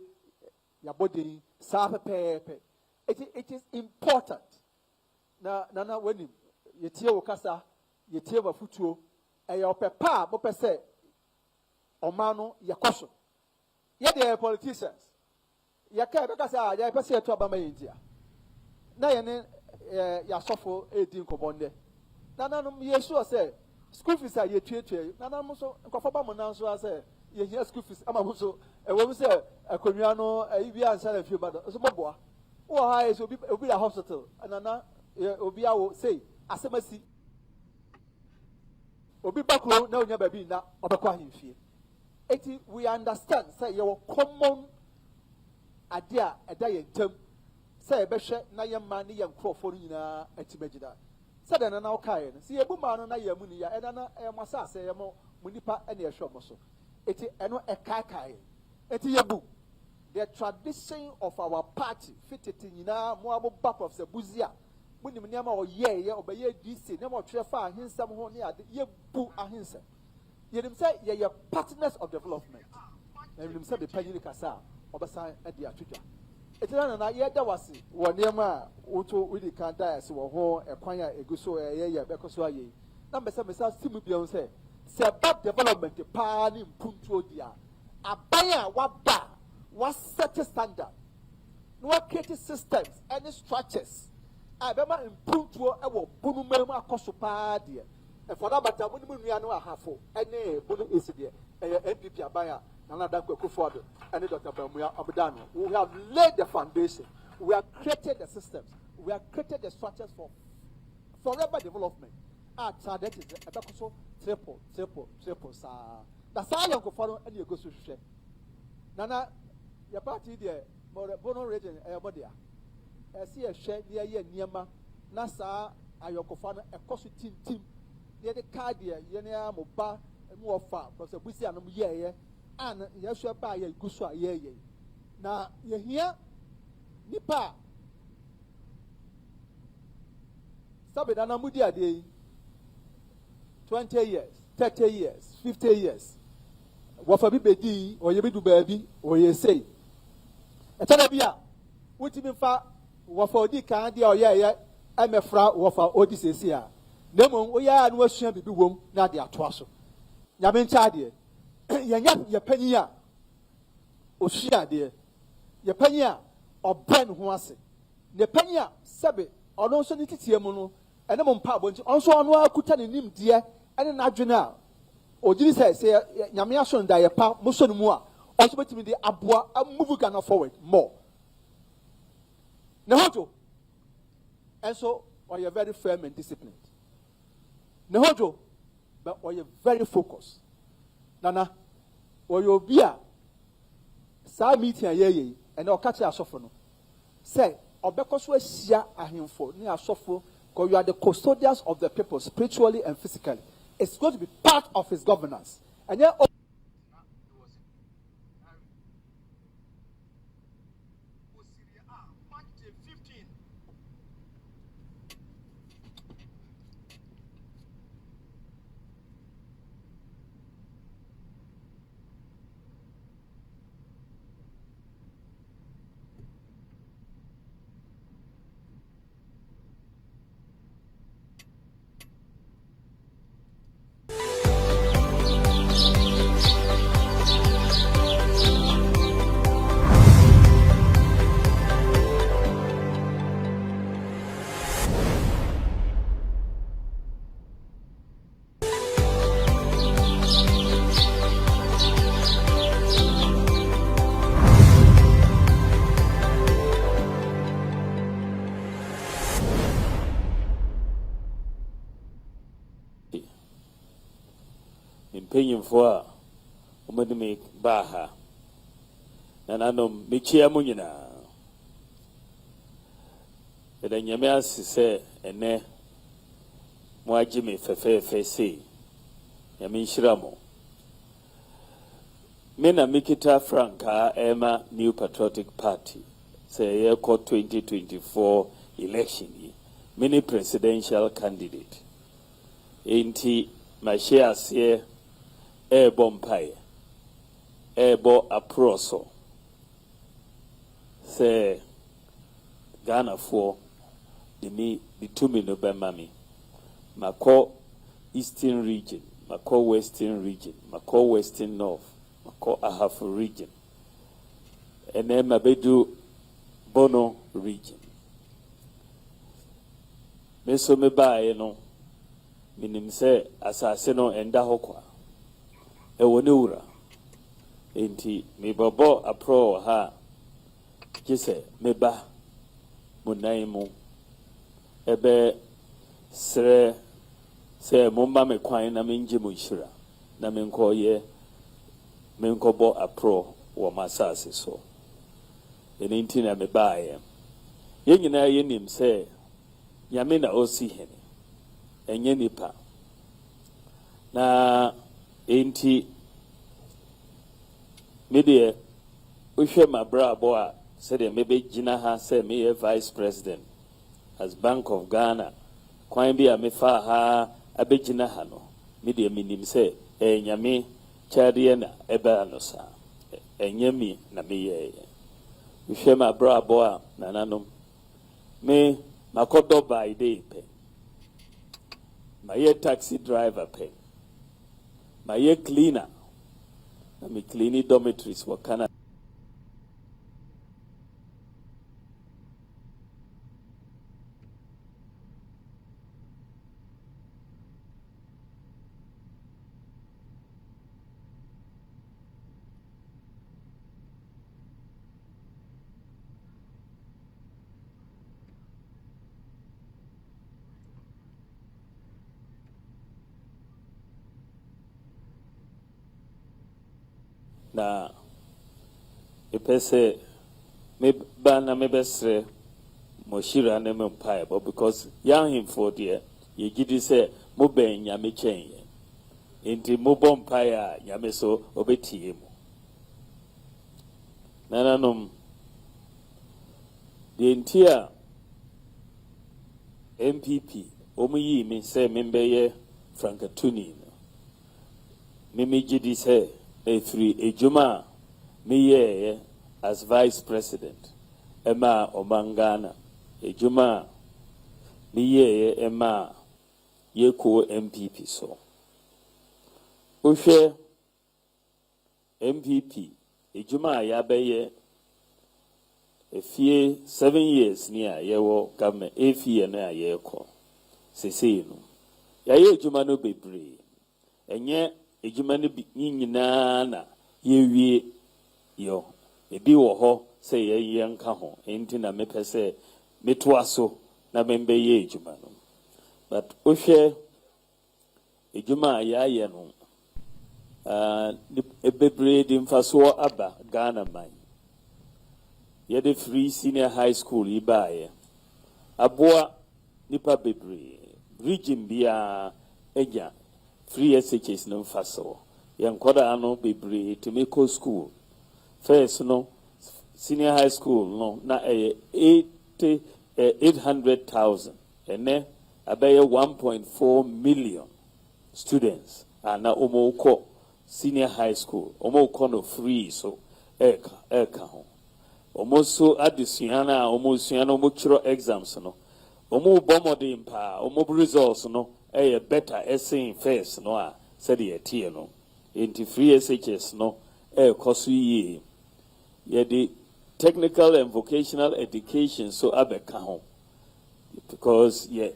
ya body it is important na when you tie okasa you tie mafutuo eyo pepa bo pese omano yakoso ye the politicians ya ka be kasa ya pese to abama yintia na ye ne ya sofo edi nkobonde nananum ye sure say school fees are ye tuetue nananum so nkofo ba mo nan so say ye here school fees ama mo so we say akonwa no ibi ansa na fie bado so boboa wo ha is obi a hospital anana obi awo say asemasi obi bakro na onya baby na obekwa himfie eti we understand say your common idea eda ye ntam say ebehwe na ye ma ne ye nkrofo nyina atimagida say da na okai no say ebuma no na ye mu ni ya eda na e masa say ye mo munipa ene ehwe mo so eti eno ekaikai eti yebu the tradition of our party fitted nyina mo abo back of sebuzia munim niam o ye obeye DC niam o twefa ahinsam ho ne ade yebu ahinsam yenim say ye partners of development na yenim say be panyini kasa obasa ade atwodwa etina na ye da wase wo niam a woto widi kan da ase wo ho ekwan a eguso ye bekoso aye na mbesa mesa simu bion say bad development pa ni mpuntuo dia abaya waba what set a standard no create systems any structures abema mpuntuo ewo bunu memu akoso pa dia e for that matter bunu nua no ahafo ene bunu esi dia NPP abaya na Dankwa Akufo-Addo and Dr. Bawumia Abdano. We have laid the foundation, we have created the systems, we have created the structures for forever development. That is triple. That's how you go follow and you go to share. Nana, your party there, more Bono region, Bodia. I see a shed near Niama, Nasa, Ayokofana, a cost team, near the Cardia, Yenia, Moba, and more far, because we see an year, and Yashua by a Guswa ye. Now, you hear Nipa Sabidana Mudia day 20 years, 30 years, 50 years. Wafabi bedi or you do baby or you say. A telebia, what you mean for Wafodi candy or yeah, I'm a fra wafa Odysseus. Nemo, we are and was shall be womb, not the atwaso. Yamin Chadi, Yan Penia, Oshia dear, your Penia or Ben Huase. Ne Penia, Sabi, or no sonity mono, and a mon pabon, also on our Kutan in him, dear, and an adrenal. Or did he say, Yamiason die a pa, Muson Mua, also bet me the Abua, a move can forward more. Nehojo. And so, or you're very firm and disciplined. Nehojo, but or you're very focused. Nana, or you'll be a sa meeting a ye, and I'll catch a sophomore. Say, or because we're share a him for near sophomore, because you are the custodians of the people spiritually and physically. It's going to be part of his governance. And then mpanyinfo a wɔde me baa ha na nanom mekyia mu nyinaa ɛda nyame ase sɛ ɛnɛ mo agye me fɛfɛɛfɛ sei nyame nhyira mo me na mekita frankaa ɛma New Patriotic Party sɛ yɛkɔ 2024 election yi me ne presidential candidate enti mahyɛ aseɛ ɛbɔ mpaeɛ ɛbɔ aprɔso sɛ Ghanafoɔ de tumi no bɛma me makɔ Eastern region makɔ Western region makɔ Western North makɔ Ahafo region ɛnɛ mabedu Bono region me so me baeɛ no menim sɛ asase no ɛnda hɔ kwa ɛwɔ ne wura enti mebɔbɔ aprɔ wɔ ha gye sɛ meba mo nan mu ɛbɛ serɛ sɛ momma me kwan na mengye mo nhyira na menkɔbɔ aprɔ wɔ m'asase so ɛno nti na mebaeɛ yɛn nyinaa yɛnim sɛ nyame na ɔsi hene ɛnyɛ nipa na enti me deɛ wohwɛ m'abrabɔ a sɛdeɛ mebɛgyina ha sɛ meyɛ vice president as Bank of Ghana kwan bi a mefa ha abɛgyina ha no me deɛ menim sɛ ɛyɛ nyame kyɛdeɛ na ɛbɛa no saa ɛnyɛ mi na meyɛeɛ wohwɛ m'abrabɔ a nananom me makɔdɔ by day pɛ mayɛ taxi driver pɛ mayɛ cleaner na me cleani dormitories wɔ Canada na epese me ba na me besre moshira na me mpae but because young him for there ye gidi say mo ben nyame chen ye enti mo bom mpae a nyame so obetie mu nananom the entire MPP omuyi me say membeye frankatuni no mimi gidi say free ejuma me ye as vice president Emma Omangana ejuma me ye Emma ye ko MPP so uhwe MPP ejuma ya beye efie 7 years ni a ye wo government efie na ye ko sesei no ya ye ejuma no bebre enye ejuma no bi nyina na ye wie yo ebi wo ho se ye nka ho enti na mepese metoaso na membe ye ejuma no but ohwe ejuma ya ye no bebre di mfaso aba Ghana man ye the free senior high school ibaye aboa nipa bebre region bia enya free SHS no mfaso ye nkoda ano bebre to make school first no senior high school no na 800,000 ene abaye 1.4 million students na omoko senior high school omoko no free so eka ho omoso adisuana omosuana omochiro exams no omo bomode mpa omo results no better essay first no a said tie no enti free SHS no koso ye the technical and vocational education so abeka ho because yeah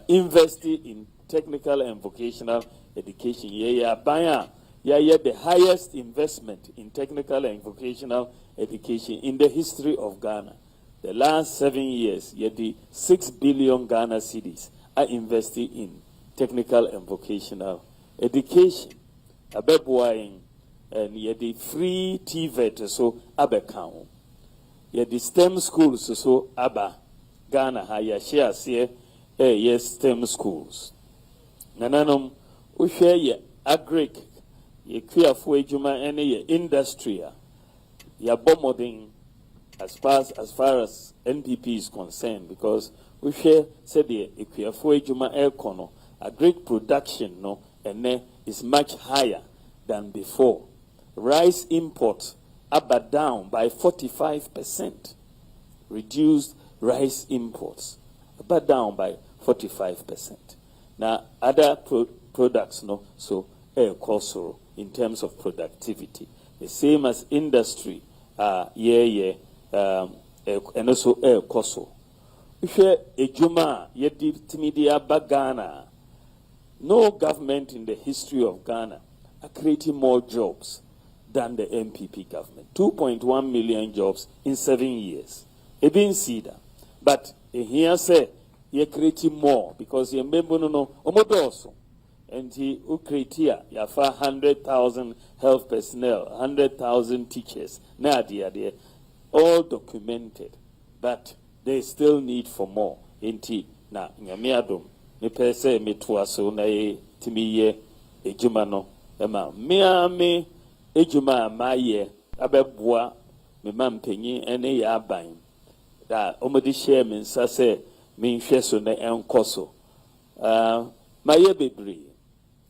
invested in technical and vocational education baya the highest investment in technical and vocational education in the history of Ghana. The last 7 years, the 6 billion Ghana cedis are invested in technical and vocational education. Abeboaing and the free TVET so abekao. The STEM schools so aba Ghana ha share see STEM schools. Nananom share ye agric ye creafo ejuma ene ye industry ya bomoding as far as NPP is concerned because we share said the creafo ejuma econo agric production no ene is much higher than before. Rice imports are down by 45%. Reduced rice imports are down by 45%. Now other products no so cost in terms of productivity the same as industry and also cost if ejuma yedi timidia bagana no government in the history of Ghana are creating more jobs than the MPP government 2.1 million jobs in 7 years been see that but here say you're creating more because you remember no omodoso and he create here you have 100,000 health personnel 100,000 teachers now they all documented but they still need for more enti na nyame adom me pese me toaso na timiye ejuma no ema me ejuma maye abeboa me mampanyi ene ya aban da omodi share me nsa se me nhwe so na enkoso maye bebre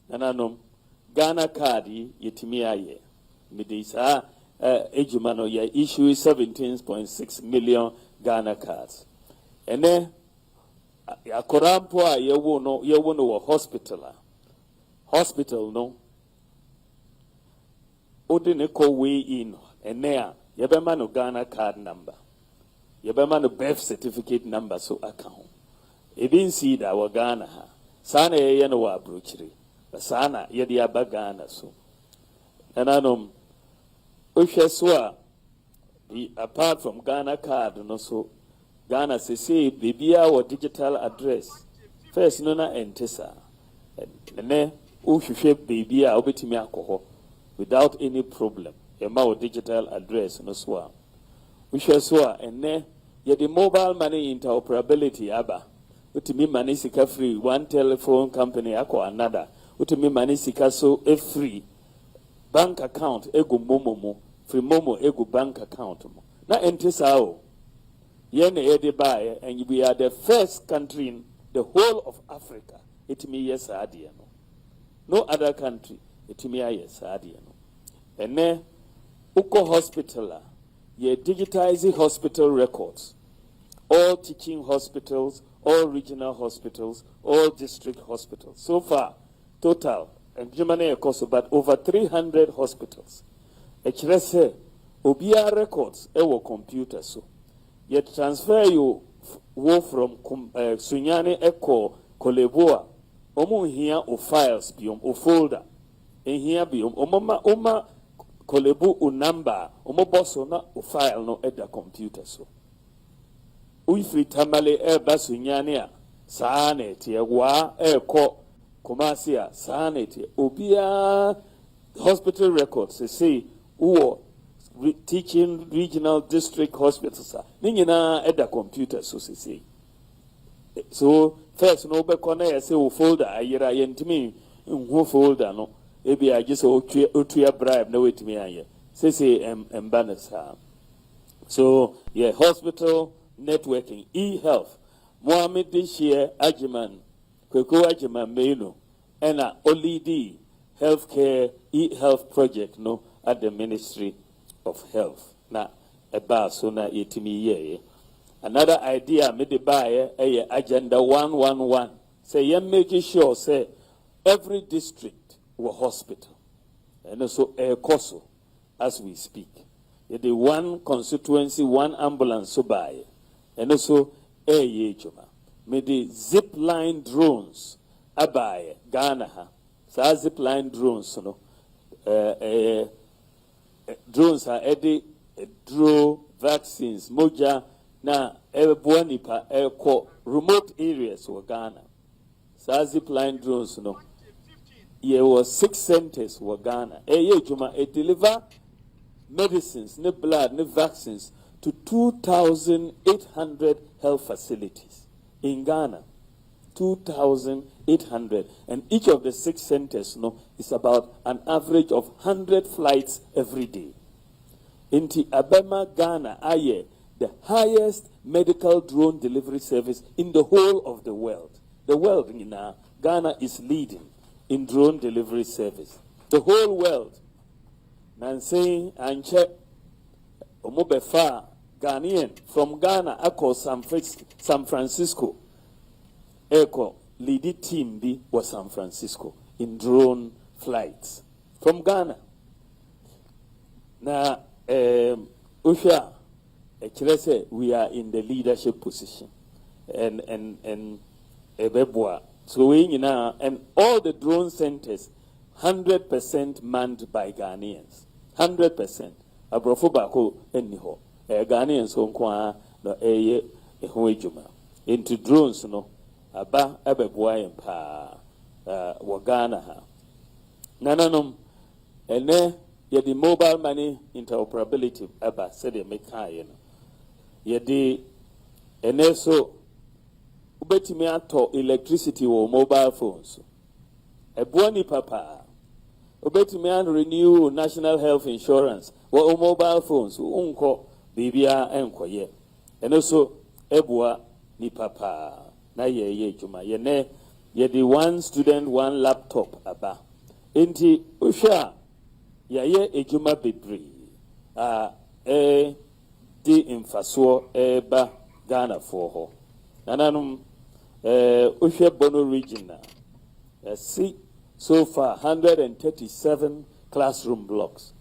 nananom Ghana card yetimi aye me this ejuma no ye issue 17.6 million Ghana cards ene akorampo a yewo no wo hospital no odine ko way in ene a yebema no Ghana card number yebema no birth certificate number so account ebin see that wa Ghana ha sana ye no wa brochire sana ye dia ba Ghana so nananom ohwe apart from Ghana card no so Ghana say bibia or digital address first no na entesa ene ohwe bibia obetimi akoho without any problem yɛma digital address no so a wohwɛ so a ɛnɛ yɛde mobile money interoperability aba wotumi mane sika free one telephone company akɔ another wotumi mane sika so free bank account egu momo mu free momo egu bank account mu na ɛnte saa o yɛn na yɛde baeɛ and we are the first country in the whole of Africa ɛtumi yɛ saa adeɛ no no other country ɛtumi ayɛ saa adeɛ no ɛnɛ wokɔ hospital a yɛ digitizing hospital records all teaching hospitals all regional hospitals all district hospitals so far total and Germany cost about over 300 hospitals ɛkyerɛ sɛ obiara records ɛwɔ computer so yet transfer you wo from Sunyani Eko Koleboa omo here o files biom o folder in here biom oma Kolebu o number omo bosso na o file no at the computer so we free tamale Sunyani a saane tie wa Eko Kumasia saane tie obia hospital records say uo teaching regional district hospitals ningina at the computer so say so first no be connect say o folder ayira yentimi nhu folder no ebi age so otua bribe na wetimi aye say embanasa so yeah hospital networking e-health Mohammed Dishie Ajiman Kweko Ajiman Meno ena OLED healthcare e-health project no at the Ministry of Health na eba so na yetimi ye another idea me de buy agenda 111 say you making sure say every district will hospital and also a coso as we speak the one constituency one ambulance so buy and also a ye juma me the zip line drones abaye Ghana ha sa zip line drones no drones are eddy draw vaccines moja na eboa nipa remote areas of Ghana sa zip line drones no there was 6 centers for Ghana juma deliver medicines ne blood ne vaccines to 2,800 health facilities in Ghana 2,800 and each of the 6 centers is about an average of 100 flights every day. Inti Abema Ghana aye the highest medical drone delivery service in the whole of the world. The world in Ghana is leading in drone delivery service. The whole world. Nancy Anche Omobefa Ghanaian from Ghana ako San Francisco. Eko lead team B was San Francisco in drone flights from Ghana. Now, Usha, we are in the leadership position, and Ebebwa. So we now and all the drone centers, 100% manned by Ghanaians, 100%. Abrofobako eniho, Ghanaians honkwa no eye ehuejuma. Into drones no. Aba ebeboa empa Ghana ha nananom ene yedi mobile money interoperability aba said they make high no yedi ene so ubetimi ato electricity wo mobile phones eboa ni papa ubetimi an renew national health insurance wo mobile phones unko bibia enkoye ene so eboa ni papa na ye juma ye ne ye the one student one laptop aba enti ohwa ye ejuma bebre di infaso ba Ghana for ho nananum ohwa Bono region na see so far 137 classroom blocks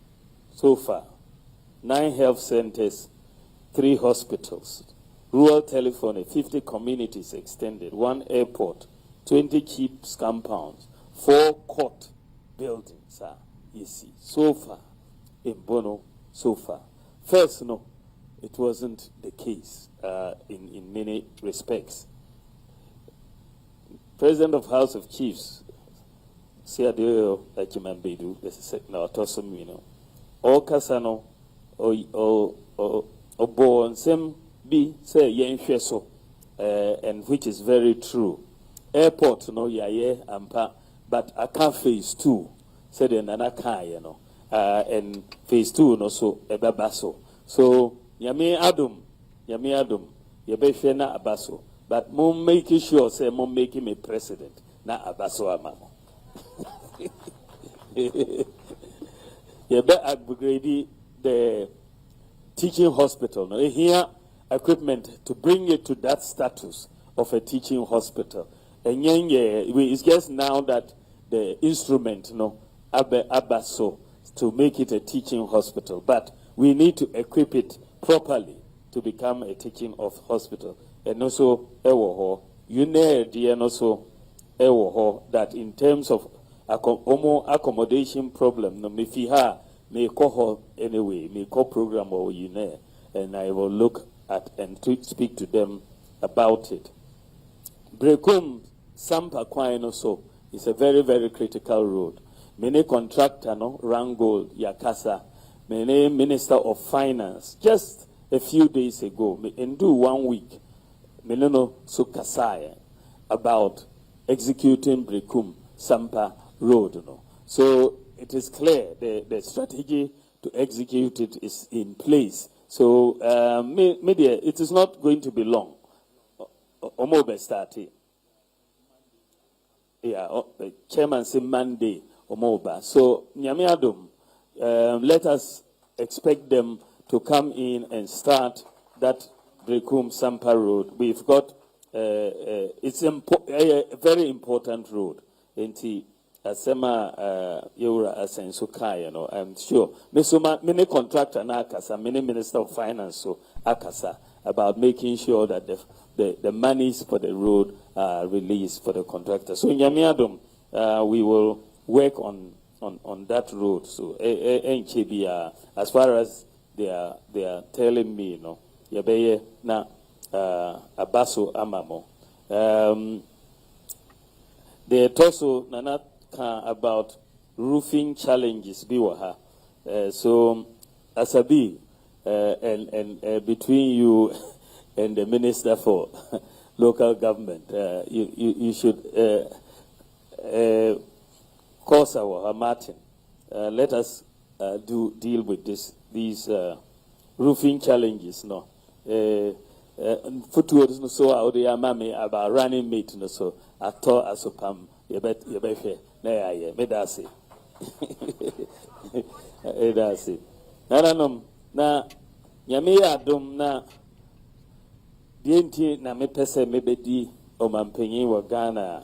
so far 9 health centers 3 hospitals rural telephony, 50 communities extended, 1 airport, 20 chiefs compounds, 4 court buildings. You see, so far in Bono, so far. First, no, it wasn't the case in many respects. President of House of Chiefs, Siadeo Echimambedu, the second autosum, ɔkasa no ɔbɔ nsɛm bi sɛ yɛnhwɛ so and which is very true. Airport no yɛayɛ ampa but aka phase 2 sɛdeɛ nana kaeɛ no and phase 2 no so ɛbɛba so nyame adom yɛbɛhwɛ na aba so but mom make sure say mom make me president na aba so ama mo yɛbɛ upgrade the teaching hospital no here equipment to bring it to that status of a teaching hospital. And it's just now that the instrument abaso to make it a teaching hospital, but we need to equip it properly to become a teaching hospital. And also that in terms of accommodation problem, no mefiha may call anyway, may call program or and I will look at and to speak to them about it. Brekum Sampa Kwino so is a very, very critical road. Many contractor no Rangold Yakasa, many Minister of Finance just a few days ago, and do 1 week, Meleno Sukasaya about executing Brekum Sampa Road. No. So it is clear the strategy to execute it is in place. So, media, it is not going to be long. Omobe started. Yeah, the chairman said Monday, Omoba. So, Nyamiadum, let us expect them to come in and start that Brekum Sampa Road. We've got, it's a very important road. Asema Yura Asenso Kaya, I'm sure. Many contractor na akasa, many Minister of Finance so akasa about making sure that the monies for the road are released for the contractor. So in Yamiadum, we will work on that road. So as far as they are telling me, Yabeye na Abaso Amamo. They also Nana about roofing challenges biwaha. So Asabi and between you and the Minister for Local Government, you should cause our Martin. Let us deal with these roofing challenges. No, footwords no so out there, mami about running mate no so ato asopam yebet na ya medase edase nananom na nyame ya dom na dienti na mepese mebedi omampanyin wa Ghana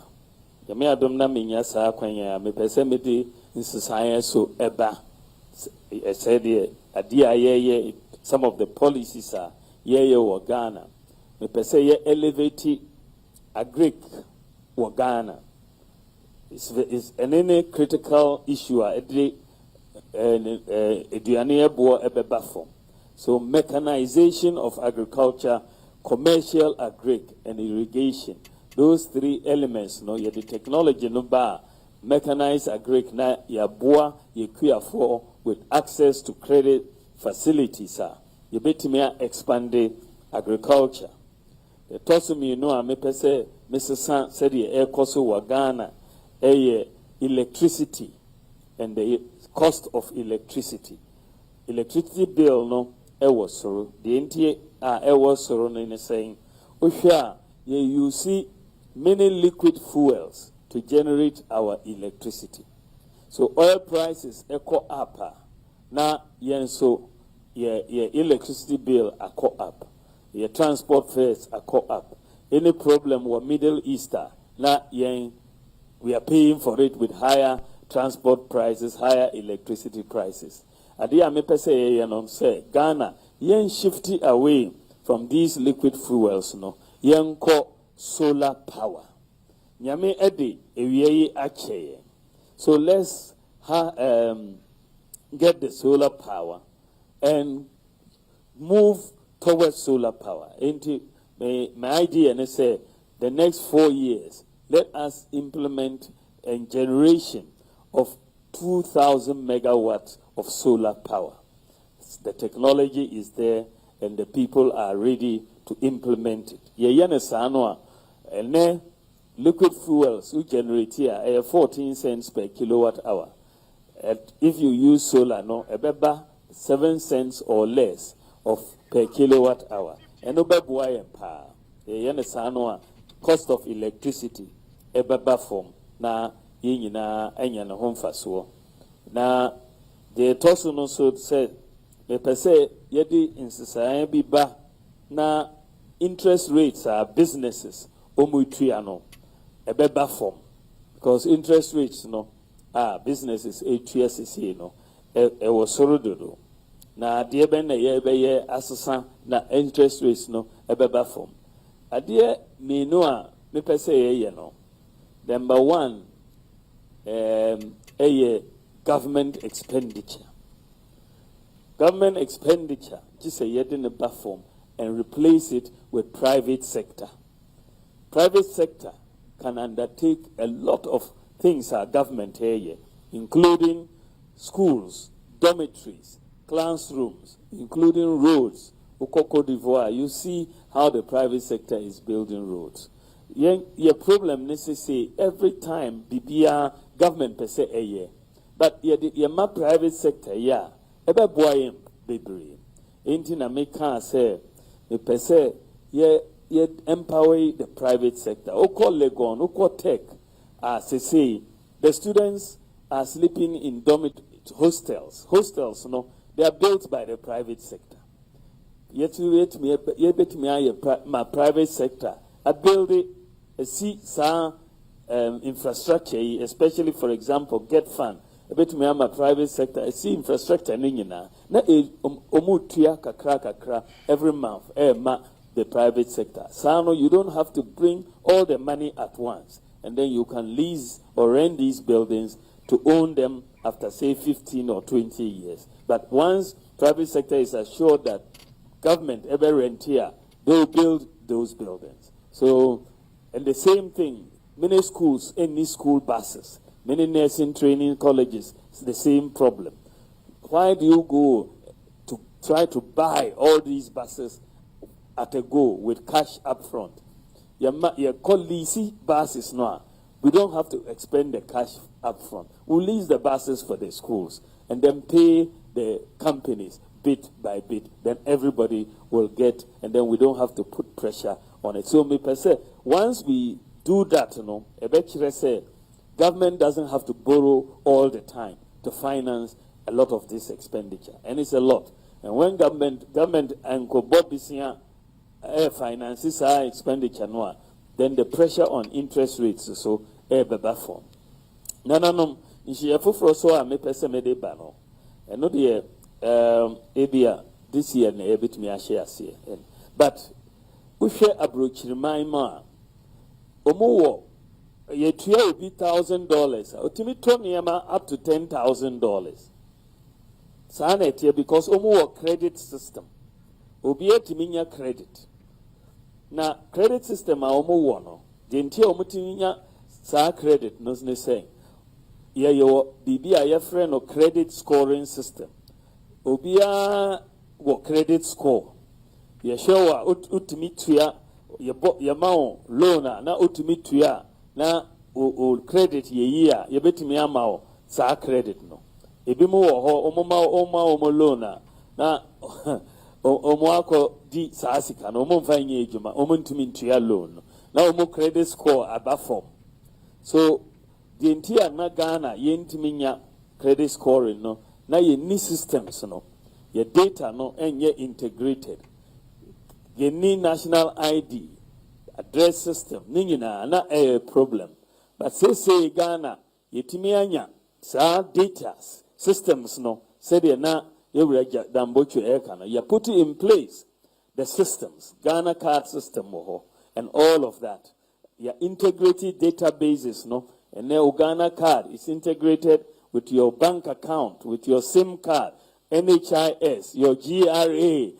nyame ya dom na menya saa kwanya mepese medi nsesan so eba said adia some of the policies are wa Ghana mepese ye elevate agric wa Ghana. It's any critical issue so mechanization of agriculture, commercial agric and irrigation, those three elements the technology no bar mechanized agric na ya boa ye for with access to credit facilities you betimia expand agriculture the tosumi me pese Mrs. said the air cost wa Ghana electricity and the cost of electricity bill no was so the NTA was so in saying you see many liquid fuels to generate our electricity. So oil prices echo up na yen so your electricity bill echo up, your transport fares echo up. Any problem with Middle Easter na yen we are paying for it with higher transport prices, higher electricity prices. Adia me pese say Ghana yen shifty away from these liquid fuels yen ko solar power. Nyame edi ewiye ache. So let's get the solar power and move towards solar power. My idea and say the next 4 years let us implement a generation of 2,000 megawatts of solar power. The technology is there and the people are ready to implement it. Yeyane sanoa, ene liquid fuels who generate here 14 cents per kilowatt hour. If you use solar, no, ebeba 7 cents or less of per kilowatt hour. And obebuaye pa. Yeyane sanoa, cost of electricity ebeba form na yinyina enya na homfa so. Na the person also said me pese yedi insisaya bi ba na interest rates are businesses omutua no ebeba form because interest rates no businesses HTSC no e was sorododo na de ben na ye be ye asesa na interest rates no ebeba form ade me no a me pese ye no. Number one, government expenditure. Government expenditure, just a yet in a platform and replace it with private sector. Private sector can undertake a lot of things our government here, including schools, dormitories, classrooms, including roads. Cote d'Ivoire, you see how the private sector is building roads. Your problem necessary every time BBR government per se a year. But your private sector, yeah, ebe boy baby. Ain't na make say the per se ye empower the private sector. O call Legon, o call tech, as they say, the students are sleeping in dormitory hostels. Hostels, no, they are built by the private sector. Yet my private sector. I build it, see some infrastructure, especially for example, get fund. A bit me my private sector. I see infrastructure na omutia kakra every month. The private sector. So you don't have to bring all the money at once, and then you can lease or rent these buildings to own them after say 15 or 20 years. But once private sector is assured that government ever rent here, they will build those buildings. So, and the same thing, many schools, any school buses, many nursing training colleges, it's the same problem. Why do you go to try to buy all these buses at a go with cash up front? Your call leasing buses now. We don't have to expend the cash up front. We'll lease the buses for the schools and then pay the companies bit by bit. Then everybody will get, and then we don't have to put pressure on it. So me per se, once we do that, say government doesn't have to borrow all the time to finance a lot of this expenditure, and it's a lot. And when government and Bobisia finances our expenditure, then the pressure on interest rates so beba form. No. For so me per se me de bano, and no the ebia this year na ebit me share say. But we share approach remind ma omo ye tuya obi $1,000 otimi to niema up to $10,000 sana etie because omo credit system obi etimi nya credit na credit system a omo wo no de ntie omo timi nya sa credit no ne say ye yo bibi a ye friend no credit scoring system obia wo credit score ye show utimi tuya ye ma loan na utimi tuya na o credit ye year ye betimi ama o sa credit no ebi mo wo ho omo loan na omo akọ di sa sika no omo mfa nye ejuma omo ntumi ntua loan na omo credit score aba form. So the entire na Ghana ye ntumi nya credit scoring no na ye ni systems no your data no enye integrated. You need national ID, address system, ningina na a problem. But say Ghana, yetimi anya sa data systems no say they na yewreja dambocho ekana. You put in place the systems, Ghana card system and all of that. You integrated databases no, and now Ghana card is integrated with your bank account, with your SIM card, NHIS, your GRA.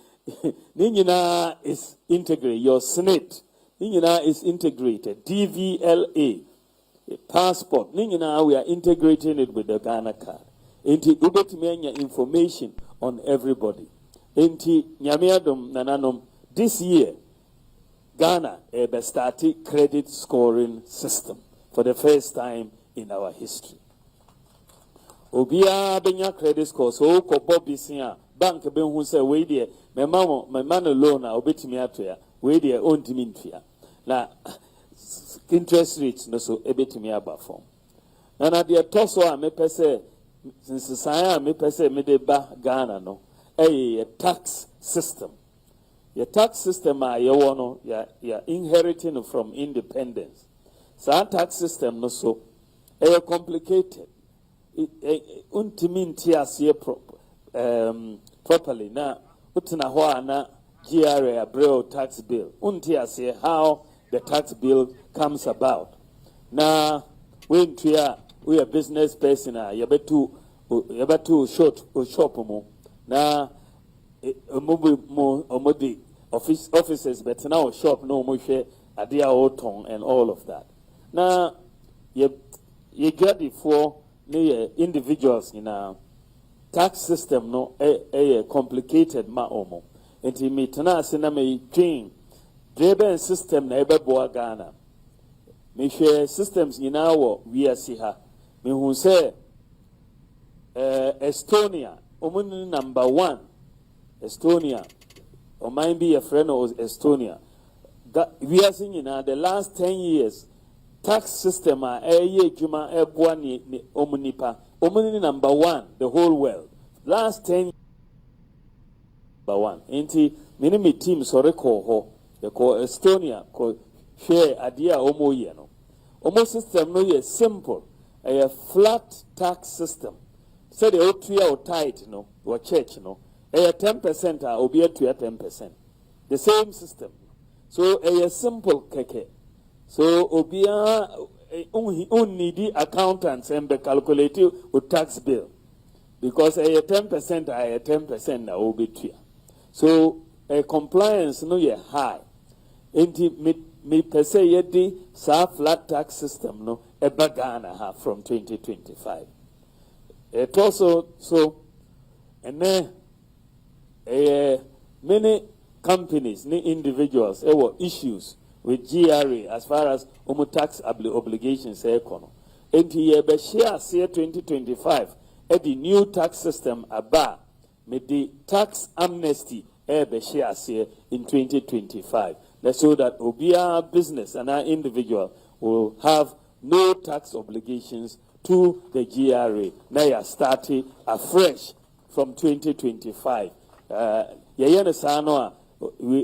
Ningina is integrated. Your SNIT, Ningina is integrated. DVLA, passport. Now we are integrating it with the Ghana card. Inti ubetimi information on everybody. Inti nyamiadum nananom this year Ghana started credit scoring system for the first time in our history. Obia benya credit score so ko bobisia bank be hu say we dey me man loan a obetimi atoya we dey ontimi ntua na interest rates no so ebetimi aba form na dey toso a me pese since saya me pese me dey ba Ghana no a tax system. Your tax system you're inheriting from independence. So our tax system no so complicated. Properly now. Utina na GRA Braille tax bill. How the tax bill comes about. Now when we are business person you better shop mo. Now omodi offices but now shop no mo share adia oton and all of that. Now you get it for individuals in a tax system no a complicated ma omo. Enti me tana sina me train driven system na ebe boa Ghana. Me share systems in our we are see her. Me who say Estonia omun number 1 Estonia or might be a friend of Estonia. We are seeing the last 10 years tax system juma omunipa omuni number 1 the whole world last 10 years number 1 inti mini team sorry ko Estonia ko share idea omoye no omo system no ye simple a flat tax system say the otuya or tight no or church no a 10% or be to 10%. The same system. So a simple keke. So obia unneedy accountants and be calculated with tax bill. Because a 10% a 10% na obi to. So a compliance no ye high. Inti me per se yedi sa flat tax system no e bagana ha from 2025. It also so and then many companies, many individuals, there were issues with GRA as far as tax obligations. And here, share 2025, the new tax system about the tax amnesty share in 2025. So that Obia business and our individual will have no tax obligations to the GRA. Now you are starting afresh from 2025.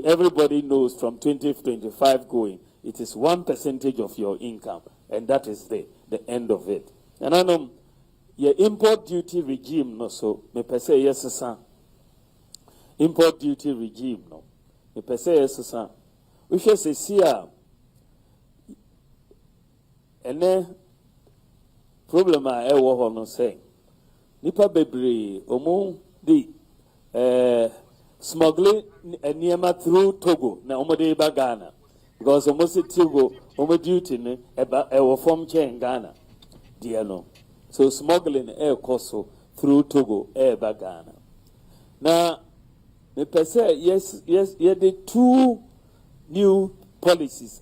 Everybody knows from 2025 going, it is 1% of your income, and that is the end of it. And I know your import duty regime, no, so me per se yes, sir. Import duty regime, no, me per se yes, sir. We should say, see, and then problem I ever no say. Nipa bebre omo di smuggling niema through Togo na omo de ba Ghana because omo se Togo omo duty ne e form chain Ghana dear no so smuggling koso through Togo ba Ghana na me pese yes the 2 new policies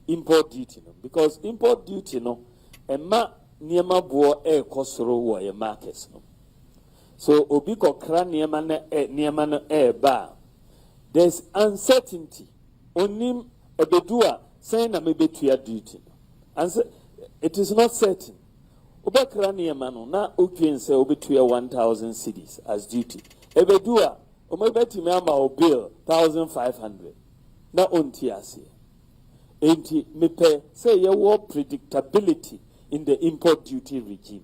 import duty no because import duty no ema niema bo kosoro wo ye markets no so obi kokra niema na ba there's uncertainty onim ebedua say na mebetua duty and it is not certain obekra niema no na otwen say obetua 1000 cedis as duty ebedua omebetimi ama o bill 1500 na onti ase enti mepe say ye wo predictability in the import duty regime.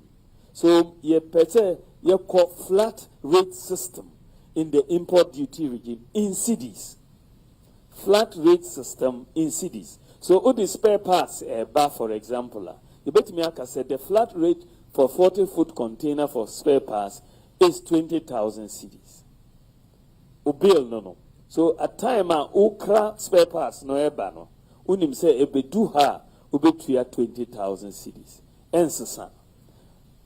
So ye pete ye call flat rate system in the import duty regime in cities. Flat rate system in cities. So all the spare parts bar for example, you bet me I said the flat rate for 40-foot container for spare parts is 20,000 cedis. Bill no. So at time ukra spare parts no eba no. Unim say ebedu ha ubetua 20,000 cedis. Ensesa.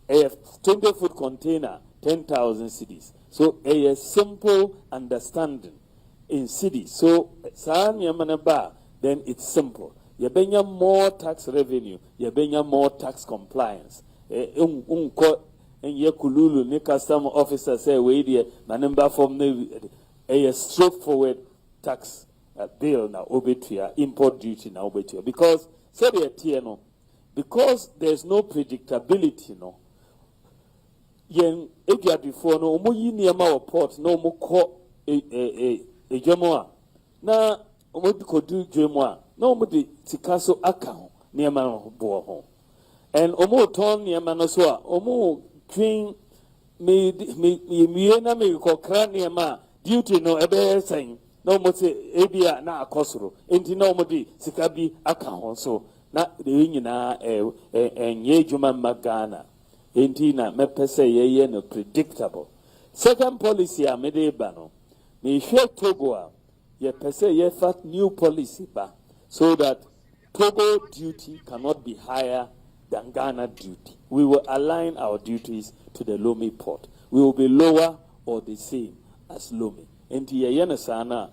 A 20-foot container, 10,000 cedis. So a simple understanding in cities. So then it's simple. You bring more tax revenue, you bring more tax compliance. And ye kululu ni custom officer say we there manamba from a straightforward tax bill na obetua import duty na obetua because say the no because there's no predictability no yen egia before no omo yi niema report no omo ko ejemo a na omo kodu dwemo a na omo de tikaso aka ho niema no bo ho and omo ton niema no so a omo twin me na me ko kra niema duty no ebe sen na omo se ebia na akosoro enti na omo de sika bi aka ho so na de nyina enye dwuma magana enti na me pese ye no predictable. Second policy a me de ba no me hwe Togo a ye pese ye fat new policy ba so that Togo duty cannot be higher than Ghana duty. We will align our duties to the Lomé port. We will be lower or the same as Lomé. Enti ye na sana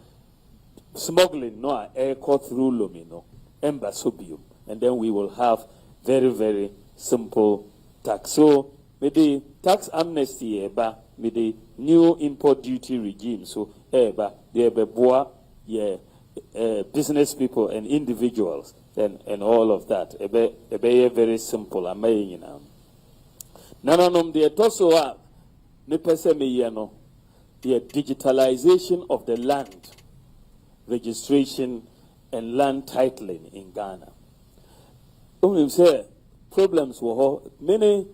smuggling no a air through Lomé no embasobium, and then we will have very, very simple tax. So maybe tax amnesty eba, maybe new import duty regime. So eba the boa business people and individuals and all of that. Ebe very simple. Amayin na. Nananom the toso me pese me yeno the digitalization of the land registration and land titling in Ghana. Only say problems were many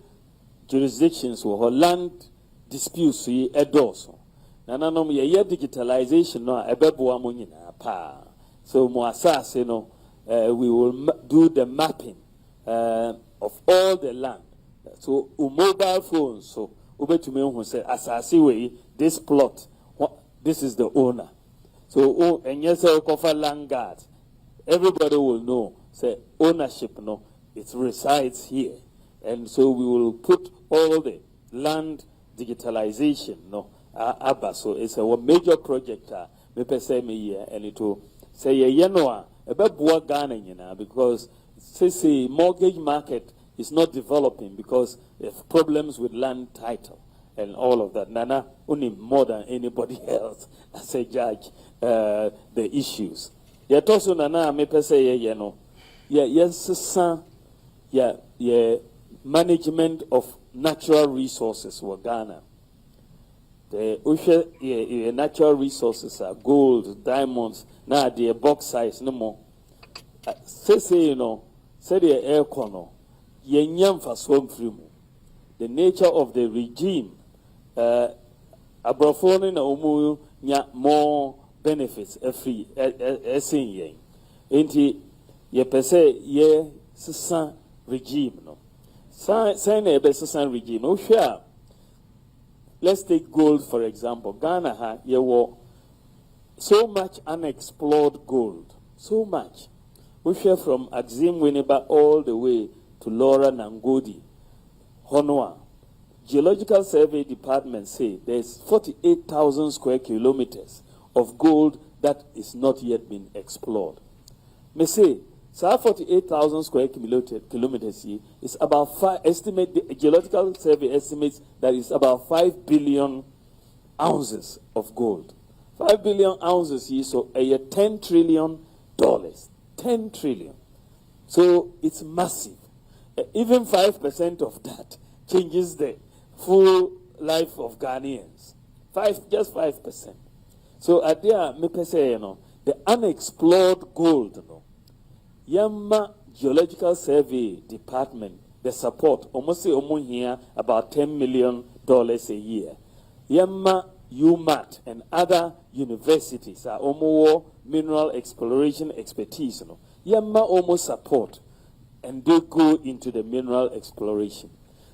jurisdictions were land disputes we edoso. Nananom ye digitalization no ebeboa mo nyina pa. So mo asase no we will do the mapping of all the land. So mobile phones so ubetumi hu say asase we this plot this is the owner. So and yes cover land guard. Everybody will know say ownership no it resides here. And so we will put all the land digitalization no so it's a major project me pese me here and it will say ye no ebeboa Ghana nyina because say mortgage market is not developing because of problems with land title and all of that. Nana only more than anybody else as a judge the issues. Yet also nana me pese ye no yes management of natural resources were Ghana. The natural resources are gold, diamonds, now the bauxite no more. Say you know, say the air corner, yenyam for swim free. The nature of the regime, abrafone na umu nya more benefits free essing yen. Enti ye pese ye sisan regime no. Say na ebe sisan regime. O share. Let's take gold for example. Ghana ha ye wo so much unexplored gold, so much. We share from Axim Winneba all the way to Laura Nangodi, Honua. Geological Survey Department say there's 48,000 square kilometers of gold that is not yet been explored. Me say, so 48,000 square kilometers is about the Geological Survey estimates that it's about 5 billion ounces of gold. 5 billion ounces is so a $10 trillion. 10 trillion. So it's massive. Even 5% of that changes the full life of Ghanaians. Just 5%. So at the unexplored gold, Yamma Geological Survey Department, the support, almost here about $10 million a year. Yamma UMAT and other universities are almost mineral exploration expertise. Yamma almost support and they go into the mineral exploration.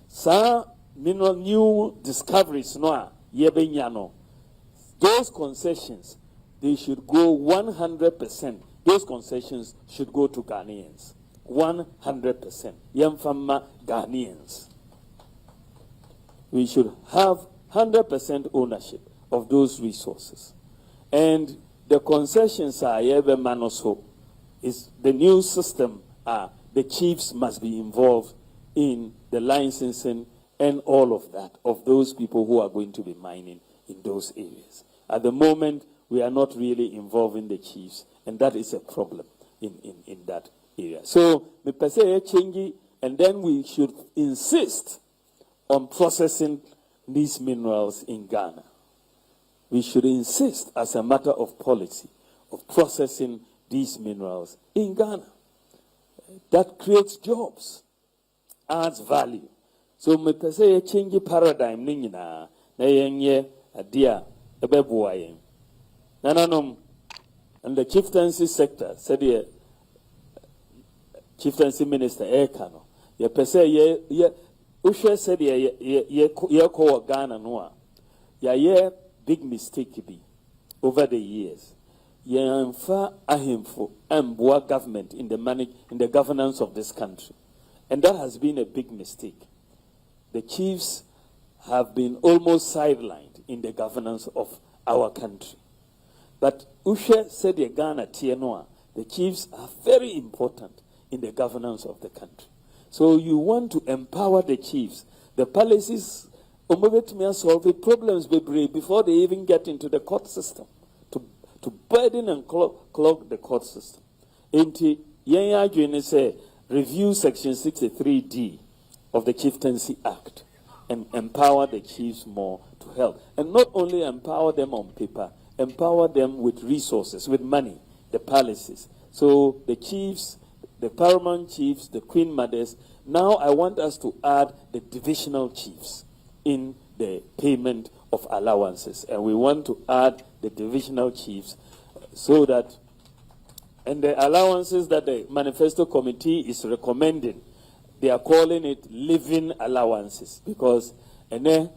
Sa mineral new discoveries those concessions, they should go 100%. Those concessions should go to Ghanaians. 100%. Yamfama Ghanaians. We should have 100% ownership of those resources. And the concessions are Yebe Manoso. Is the new system, the chiefs must be involved in the licensing and all of that, of those people who are going to be mining in those areas. At the moment, we are not really involving the chiefs, and that is a problem in that area. So, me pese change, and then we should insist on processing these minerals in Ghana. We should insist, as a matter of policy, of processing these minerals in Ghana. That creates jobs, adds value. So me pese change paradigm ni nyina na yenye adia ebeboa yen. Nananom and the chieftaincy sector said the chieftaincy minister Ekano. Ye pese ye Ushe said ye ko Ghana noa. Ye big mistake be over the years. Ye amfa ahemfo amboa government in the governance of this country. And that has been a big mistake. The chiefs have been almost sidelined in the governance of our country. But Ushe said Ghana Tienoa, the chiefs are very important in the governance of the country. So you want to empower the chiefs. The palaces solve the problems before they even get into the court system, to burden and clog the court system. Inti Yenya say review section 63D of the Chieftaincy Act and empower the chiefs more to help. And not only empower them on paper, empower them with resources, with money, the palaces. So the chiefs, the paramount chiefs, the queen mothers. Now I want us to add the divisional chiefs in the payment of allowances. And we want to add the divisional chiefs so that, and the allowances that the manifesto committee is recommending, they are calling it living allowances, because and then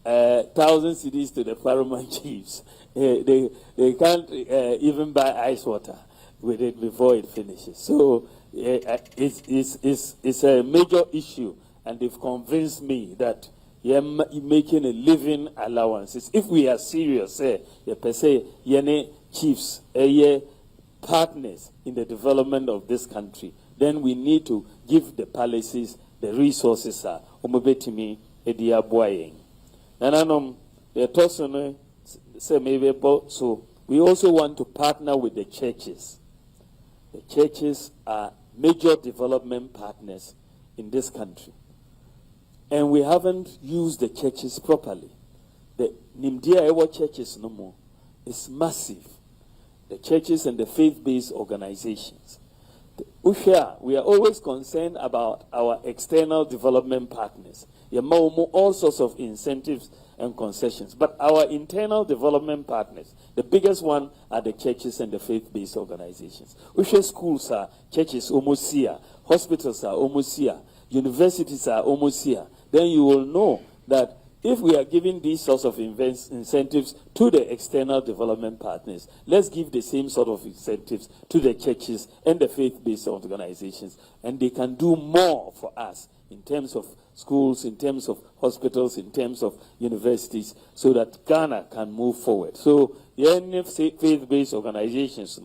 1,000 cedis to the paramount chiefs. They can't even buy ice water with it before it finishes. So it's a major issue, and they've convinced me that you're making a living allowances. If we are serious, chiefs, partners in the development of this country, then we need to give the palaces the resources. So we also want to partner with the churches. The churches are major development partners in this country. And we haven't used the churches properly. The Nimdia Ewa churches no more. It's massive. The churches and the faith-based organizations. We are always concerned about our external development partners. All sorts of incentives and concessions. But our internal development partners, the biggest one are the churches and the faith-based organizations. Schools are churches almost here. Hospitals are almost here. Universities are almost here. Then you will know that if we are giving these sorts of incentives to the external development partners, let's give the same sort of incentives to the churches and the faith-based organizations. And they can do more for us in terms of schools, in terms of hospitals, in terms of universities, so that Ghana can move forward. So, faith-based organizations,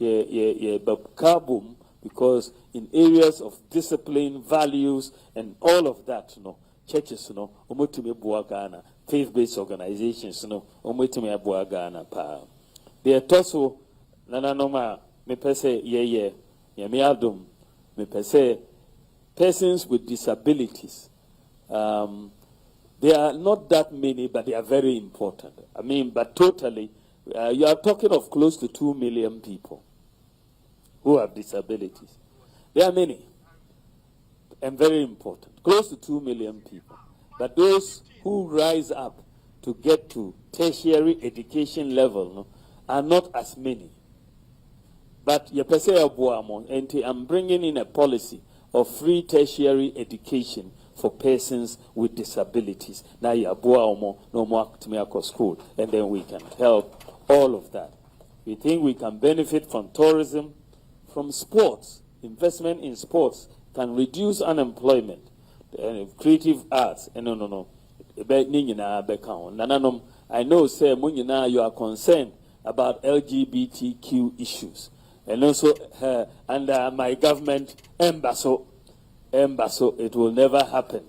kaboom, because in areas of discipline, values, and all of that, churches, Ghana, faith-based organizations, Ghana. They are also, me pese me pese persons with disabilities. There are not that many, but they are very important. But totally, you are talking of close to 2 million people who have disabilities. There are many, and very important. Close to 2 million people. But those who rise up to get to tertiary education level are not as many. But I'm bringing in a policy of free tertiary education for persons with disabilities. Now no more school, and then we can help all of that. We think we can benefit from tourism, from sports. investment in sports can reduce unemployment, creative arts, and no. Nananom, I know, say, Munyina, you are concerned about LGBTQ issues, and also under my government, embassy, it will never happen.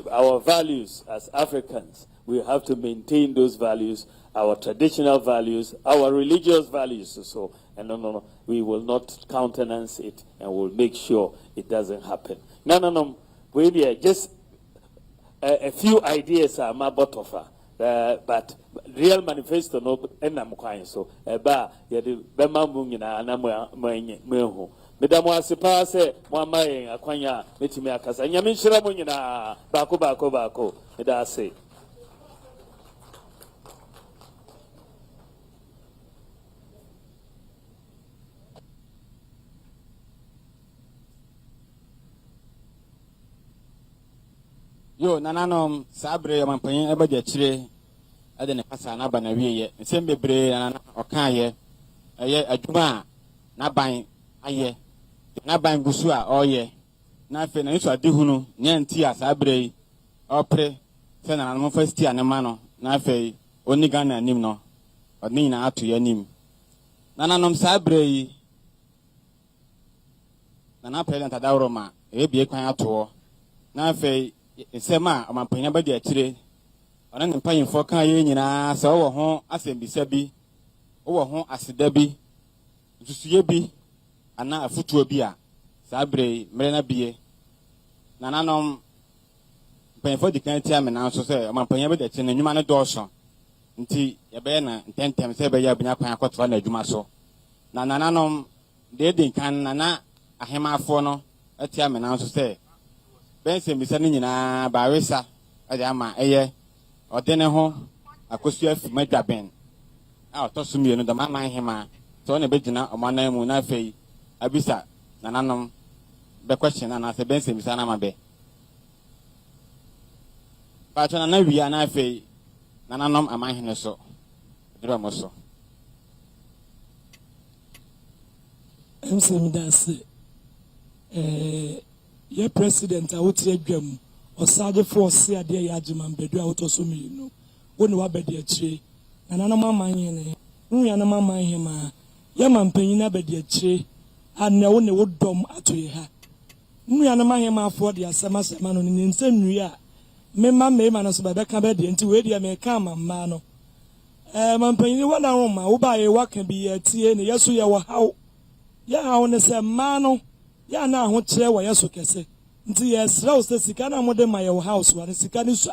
Our values as Africans, we have to maintain those values, our traditional values, our religious values. So, and no, we will not countenance it, and we'll make sure it doesn't happen. No, we just a few ideas are my bottom, but real manifesto no enam kwan so eba ye de bema mu nyina na mehu medamo asepa se mo amaye akwanya metimi akasa nyame nhira mu nyina baako meda ase. Yo nananom sabre mampanyin eba de chire ade ne kasa na ba na wiye nsem bebre na okaye eye adwuma na ban aye na ban gusu a oye na fe na nso ade hunu nya nti a sabre opre fe na nananom first year ne ma no na fe oni Ghana nim no oni na ato ya nim nananom sabre na president adawroma ebie kwan ato na fe sema amampanya ba de akire ona ne mpanyimfo kan ye nyina se wo ho asembisa bi wo ho aseda bi nsusuye bi ana afutuo bi a sabre mere na bie nananom mpanyimfo di kan tia me na so se amampanya ba de akire nyuma ne dosho nti ye be na ntentem se be ya bunya kwan akoto na adwuma so na nananom de kan na ahemafo no atia me na so se bense mbisa ni nyina bawesa ade ama eye odene ho akosu afi madwaben a otosumie no da mama hema so ne begina omanan mu na fei abisa nananom be question na se bense mbisa na mabe pato na wi na fei nananom amahene so dira mo so msemdase ye president a wote adwam osade force ade ya agema mbedu a wotoso minu woni wabedi akire nananom amanyene nwa na mamanye ma ye mampanyin abedi akire anne wo ne wodom atoye ha nwa na mamanye ma afọ de asema no ne nsenu a mema na so babeka be de nti we de me ka mamma no mampanyin wona roma wo ba ye waka bi ye tie ne yeso ye wo haw ya haw ne se ma no ya na ho kire wo yeso kese nti yes raw se sika na mode ma your house wa sika ni so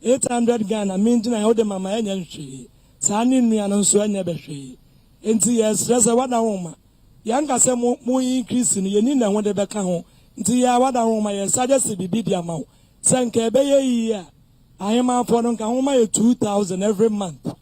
800 Ghana minjina ya ode mama enya nhwe sa ni nua no so enya behwe nti yes rasa wada homa ya nka se mo increase ni yeni na ho de beka ho nti ya wada homa yes suggest bibi dia ma se nka ebe ye yi a ahema afọ no nka ho ma ye 2000 every month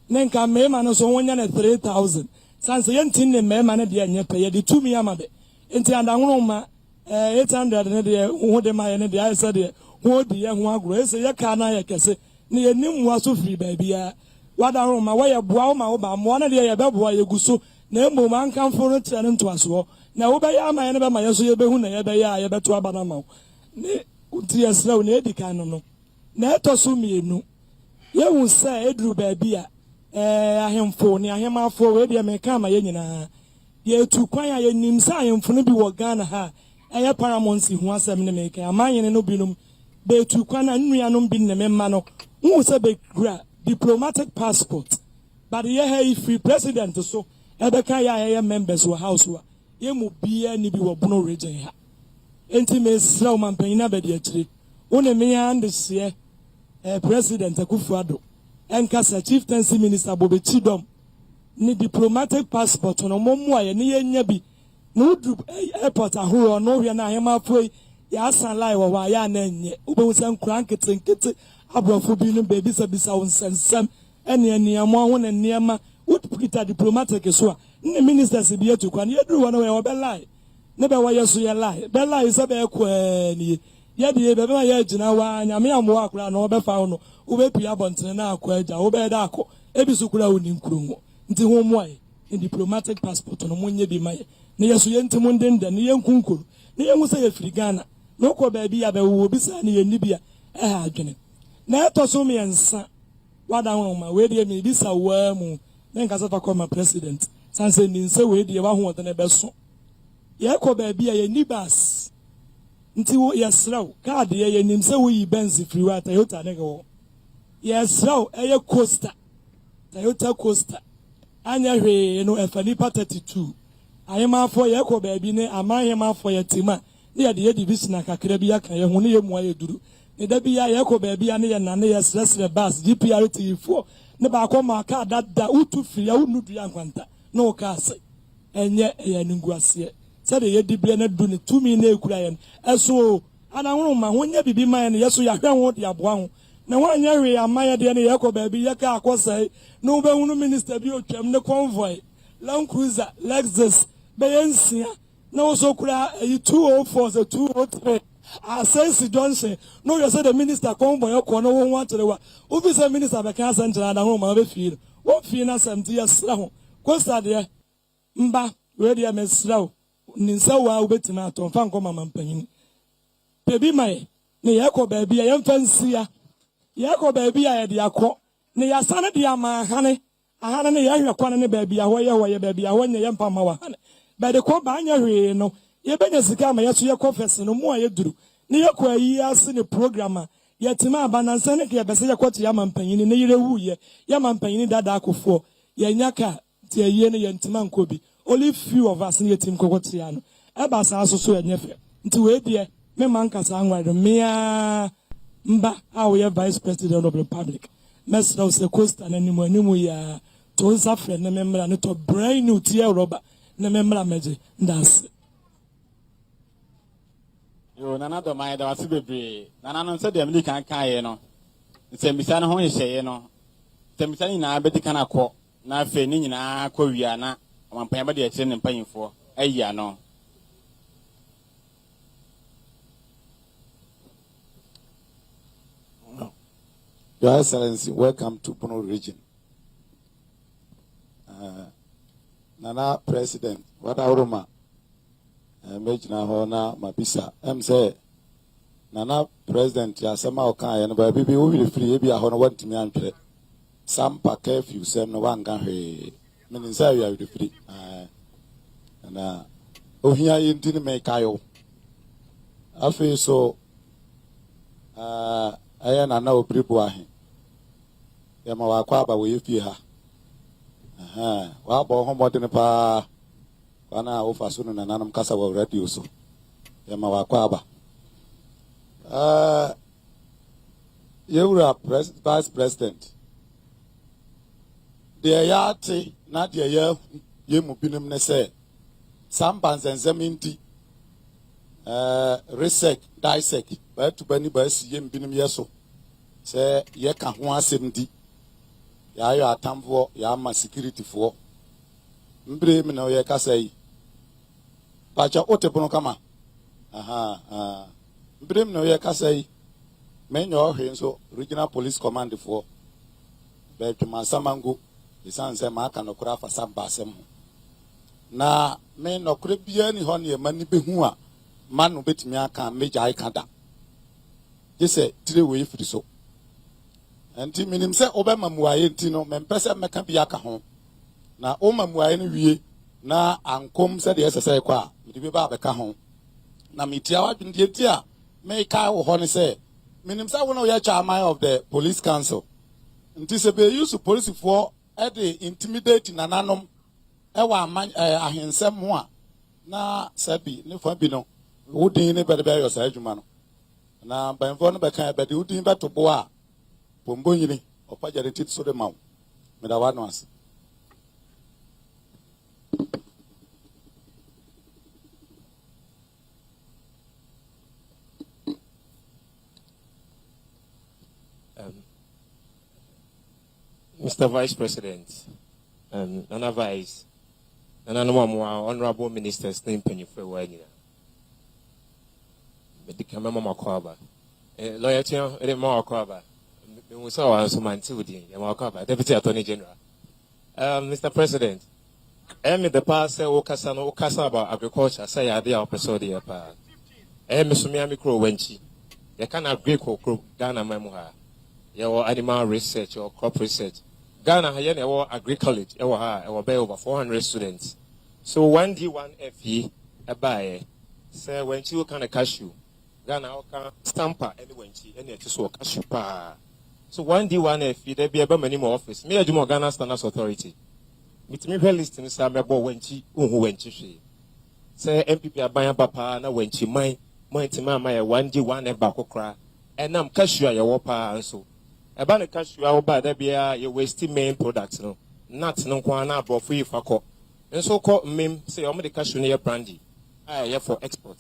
ne nka me ma no so wonya na 3000 sanse ye ntin ne me ma ne de enya pe ye de 2 mi amabe nti andanwo ma 800 ne de ho de ma ye ne de ai se de ho di ye ho agro ese ye ka na ye kese ne ye nim wa so firi ba bia wada ro ma wa ye boa ma wo ba mo na de ye be boa ye guso na emo man kan fo no tire ne ntoaso na wo be ya ma ye ne be ma ye so ye be hu na ye be ya ye be to abana ma ne nti ye sra wo na edi kan no na etoso mienu ye hu se edru ba bia ahemfo ne ahemafo we de me ka ma ye nyina ye tu kwan ya ye nim sa ahemfo no bi wo Ghana ha eye paramonsi hu asem ne me ka amanyene no binom be tu kwana nnuanom bi ne memma no hu se be gra diplomatic passport but ye hey free president so ebe ka ya members wa house wa ye mu bia ni bi wo Bono region ha enti me sra o mampanyina be de akire one me ya ndese president Akufo-Addo enkasa chieftaincy minister Bobe Chidom ni diplomatic passport no momu aye ni ye nya bi no du airport ahoro no hwe na ahema foi ya san lai wo wa ya na nye ubewu san kran ketenkete abrofo bi no be bisa wonsensem ene eniamo ho na niema utpita diplomatic so a ne ministers bi etu kwan ye duru wona we be lai ne be wa yeso ye lai be lai se be kwa ni ye de be ma ye gina wa nyame amwo akura no be fa no ube pia bontene na akwa aja ube da akọ ebisu kura oni nkuru ho nti ho mo ai diplomatic passport no monye bi mai ne yeso yentimu ndenda ne yenkunkuru ne yengu se yefiri Ghana no ko baabi ya bewo bi sa ne yenni bia adwene na etoso me ensa wada homa we de me bi sa wa mu ne nkasa fa koma president sanse ni nse we de wa ho de ne beso ye ko baabi ya yenni bas nti wo yesraw card ye yenim se wo yi Benz free wa Toyota ne go yesraw eye Coaster Toyota Coaster anya hwe no efani pa 32 ayema fo ye ko baabi ne amanyema fo ye tima ne ye de division akakra bi aka ye ho ne ye mu aye duru ne da bi ya ye ko baabi ya ne ye nane ye sresre bus GPRT4 ne ba ko ma ka dada utu firi ya unudu ya nkwanta no ka se enye ye ninguase se de ye dibre na du ne tumi na ekura ye eso ana hunu ma ho nya bibi man ne yeso ya hwe ho de aboa ho na wanya hwe amaye de ne ye ko baabi ye ka akosai no be hunu minister bi otwam ne convoy Land Cruiser Lexus beyensia na also kura 204 so 203 sense Johnson no you say the minister convoy ko no won want wa obi say minister be kan central na ho ma be feel won feel na 70 years ho Coaster de mba we de mesraw ninsa wa obetima aton fa nko mama mpanyin bebi mai ne yako baabi ya mfansia yako baabi ya de akọ ne ya sane de ama hane ahana ne ya hwe kwana ne baabi ya ho ye baabi ya ho nye yempa ma wa hane ba de ko ba anya hwe no ye benya sika ma yeso ye confess no mu aye duru ne ye ko ayi ase ne program ye tima abanansa ne ke bese ye kwoti ya mampanyin ne yire wuye ya mampanyin dada akofo ye nyaka tie ye ne ye ntima nkobi only few of us ne ye tim kokoti ya no e ba sa so so enye fe nti we de me man kasa anware mea mba a we vice president of the republic mesra se Coaster na animu ya to safre ne memra ne to brain new tie roba ne memra meje ndas yo nana Dormaahene da wase bebre nana no se de amli kan ye no se mbisa no ho hye no se mbisa ni na bedi kan akọ na afa ni nyina akọ wia na amampan ba de akire ne mpanyimfo ayia no. Your Excellency, welcome to Bono region. Nana President, what aroma? Major Hona Mabisa. Say, Nana President, ya sama okan ya ba bibi wo bi free bi ahona want me antwe. Some pack few sem no wan gan hwe. Menin say you are free. Na ohia yinti ne me kayo. Afi so aya na obribu ahe ya ma wa kwa ba wo yefie ha wa bo ho modene pa bana wo fa so no nanam kasa wa radio so ya ma wa kwa ba yewura vice president de ya ate na de ya ye mu binim ne se samban zenzaminti resec dissect ba tu bani ba si yem binim yeso se ye ka ho asem di ya yo atamfo ya ma security fo mbre mi na ye ka sai pa cha otebono kama mbre mi na ye ka sai me nyo hwe nso regional police command fo ba tuma samango isan se ma aka no kura fa samba asem na me no kura bia ni ho ne mani behu a manu betimi aka meja ikada jese tire we firi so enti minim se obema muaye enti no mempese meka bia ka ho na o mamuaye no wie na ankom se de sese kwa mede bi ba beka ho na mitia wadwende ti a me kai wo ho ne se minim se wono ye chairman of the police council enti se be use police for e de intimidate nananom e wa ahensem ho a na sabi ne fa bi no udin ne bede be yo sa adwuma no na banfo no be kan bede udin beto bo a pombo yini opajare tit so de maw me da wano as Mr. Vice President, Nana Vice, Nana Nomwa, honorable ministers, name penny for one year. Medicament Makwaba. Lawyer Tia, Makwaba. We saw some antiquity, Makwaba, Deputy Attorney General. Mr. President, me the past say okasa about agriculture say ya dey opposite there pa. Me so me amicro wenchi. You can agree ko Ghana memu ha. Your animal research or crop research. Ghana ha yen your agri college e ha e be over 400 students. So 1D 1FE e buy say wenchi you can cashew. Ghana can stamper any wenchi any it so cashew pa. So 1D 1FE there be a many more office. Me ajumo Ghana Standards Authority. Mitimi hwe list ni sa mebo wenchi unhu wenchi hwe. Say MPP aban papa na wenchi man tima ma ye 1D 1F ba kokra. Enam cashew ya wo pa anso. Eba ne cashew a wo ba da bia ye waste main products no. Nut no kwa na abrofu ifa ko. Nso ko mem say o me de cashew ne ye brandy. Ye for export.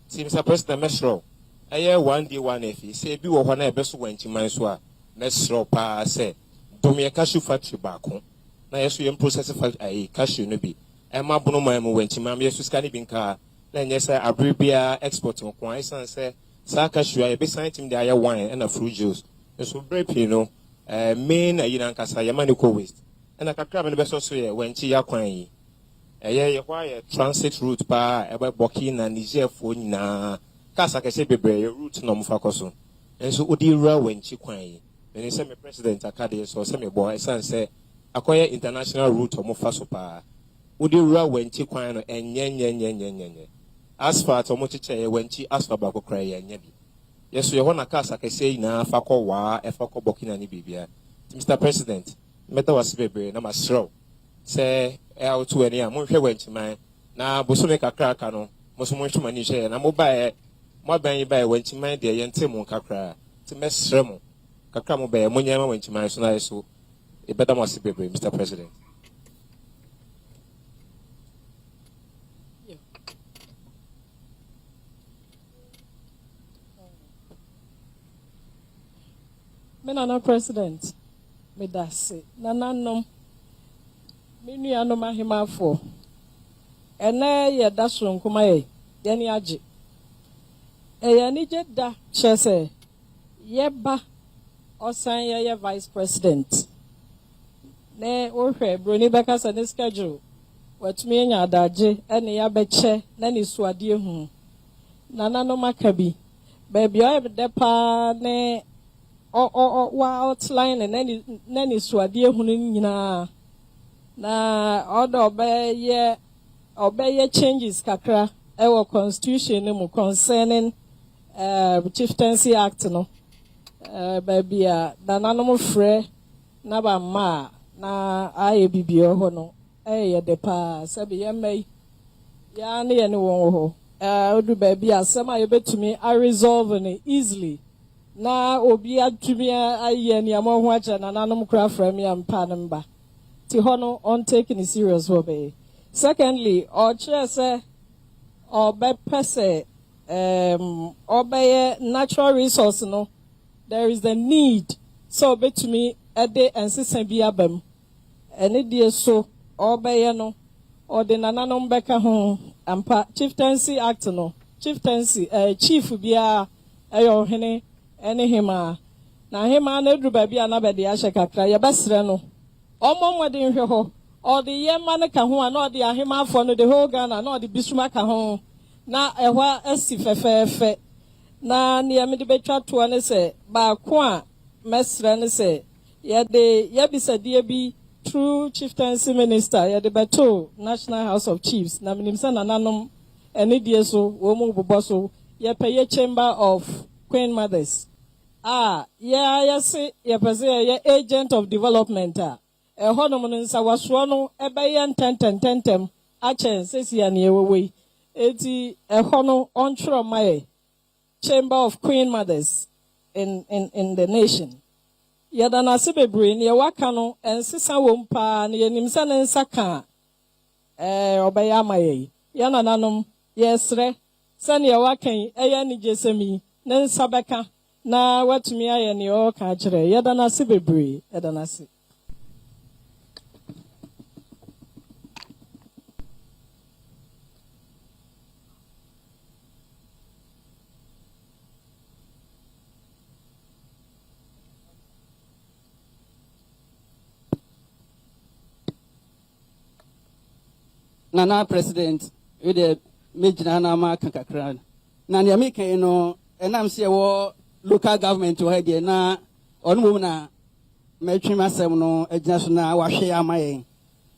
See Mr. President Mesro. Aye 1D 1F say bi wo ho na ebe so wenchi man so a Mesro pa say Dormaahene cashew factory ba ko. Na yeso yem process factory cashew no bi. E ma bono man mo wenchi man yeso ska ne bi nka. Na nye say abribia export no kwa isan say sa cashew a be sign team dey wine and a fruit juice. So brepi no main yina nkasa yamani ko waste. Na kakra me no be so so ye wenchi ya kwan yi. Ye kwa ye transit route pa ebe boki na Niger fo nyina kasa kese bebre route no mfa koso. Enso odi ra wenchi kwan yi. Me say me president akade so say me boy san say akoye international route o mfa so pa. Odi ra wenchi kwan no enye. Asphalt o mo chiche ye wenchi asphalt ba ko kra ye nya bi. Yes, you want a cast, I can say, na fako wa, a fako bokina ni bibia. Mr. President, meta was baby, no mas slow. Say, out to any, I'm went to my na Bosumeka crackano, Mosumushu Manisha, and I'm mobile, more bang by went to my dear Yentimun Kakra, to mess Remo, Kakramo Bay, Munyama went to my son, so a better must be baby, Mr. President. Nana President, me dasi. Nana nom, me nuanom ahemafo. Ene ye daso nkoma ye, ye ni age. Ye ni je da chese, ye ba osan ye Vice President. Ne ohwe broni beka sa ne schedule. Watumi enya adaje, ene ya beche, na ni suade hu. Nana nom akabi. Baby o de pa ne wa outline and nani swadi hunu nyina na order obey changes kakra our constitution mu concerning chieftaincy act no baby na nanom frɛ na ba ma na aye bibio ho no ye de pa sabi ye mai ya ne ye ne won ho odu baby asɛm a yebetumi a resolve ne easily na obi atumi aye ni amo ho acha na nanom kra from ya mpa namba ti hono on taking it serious wo be. Secondly or chere say obe pese obeye natural resource no there is the need so betumi ede ensesa bi abam ene die so obeye no or the nanom beka ho ampa chieftaincy act no chieftaincy chief bia ayo hene ene hema na hema na edru baabi anabede ya kakra ye besre no omomwede nhwe ho or the yema ne ka ho na the ahema afo no the whole Ghana na the bisuma ka ho na ehwa asi fefefe na ne yemede betwa to ne se ba ko a mesre ne se ye de ye bisadie bi true chieftaincy minister ye de beto National House of Chiefs na minim se nananom ene die so wo mu bobo so ye peye chamber of Queen Mothers. Yes, ye agent of development. Honoman Sawaswano, ebayan tentem, achen, says ye near way. Eti a hono onshore my chamber of Queen Mothers in the nation. Yadana Sibebrin, ye wakano, and Sisa Wumpa, and ye nimsan and Saka, obayamaye. Yananum, yes, re, san ye waking, ayani jesemi. Nen sabeka na watumi aye ne o ka kire yeda na se bebre yeda na se Nana President, with the Major Nama Kakakran. Nanya Mika, and I'm saying, local government to head here now, on woman, Metri Massamo, a national Washia May.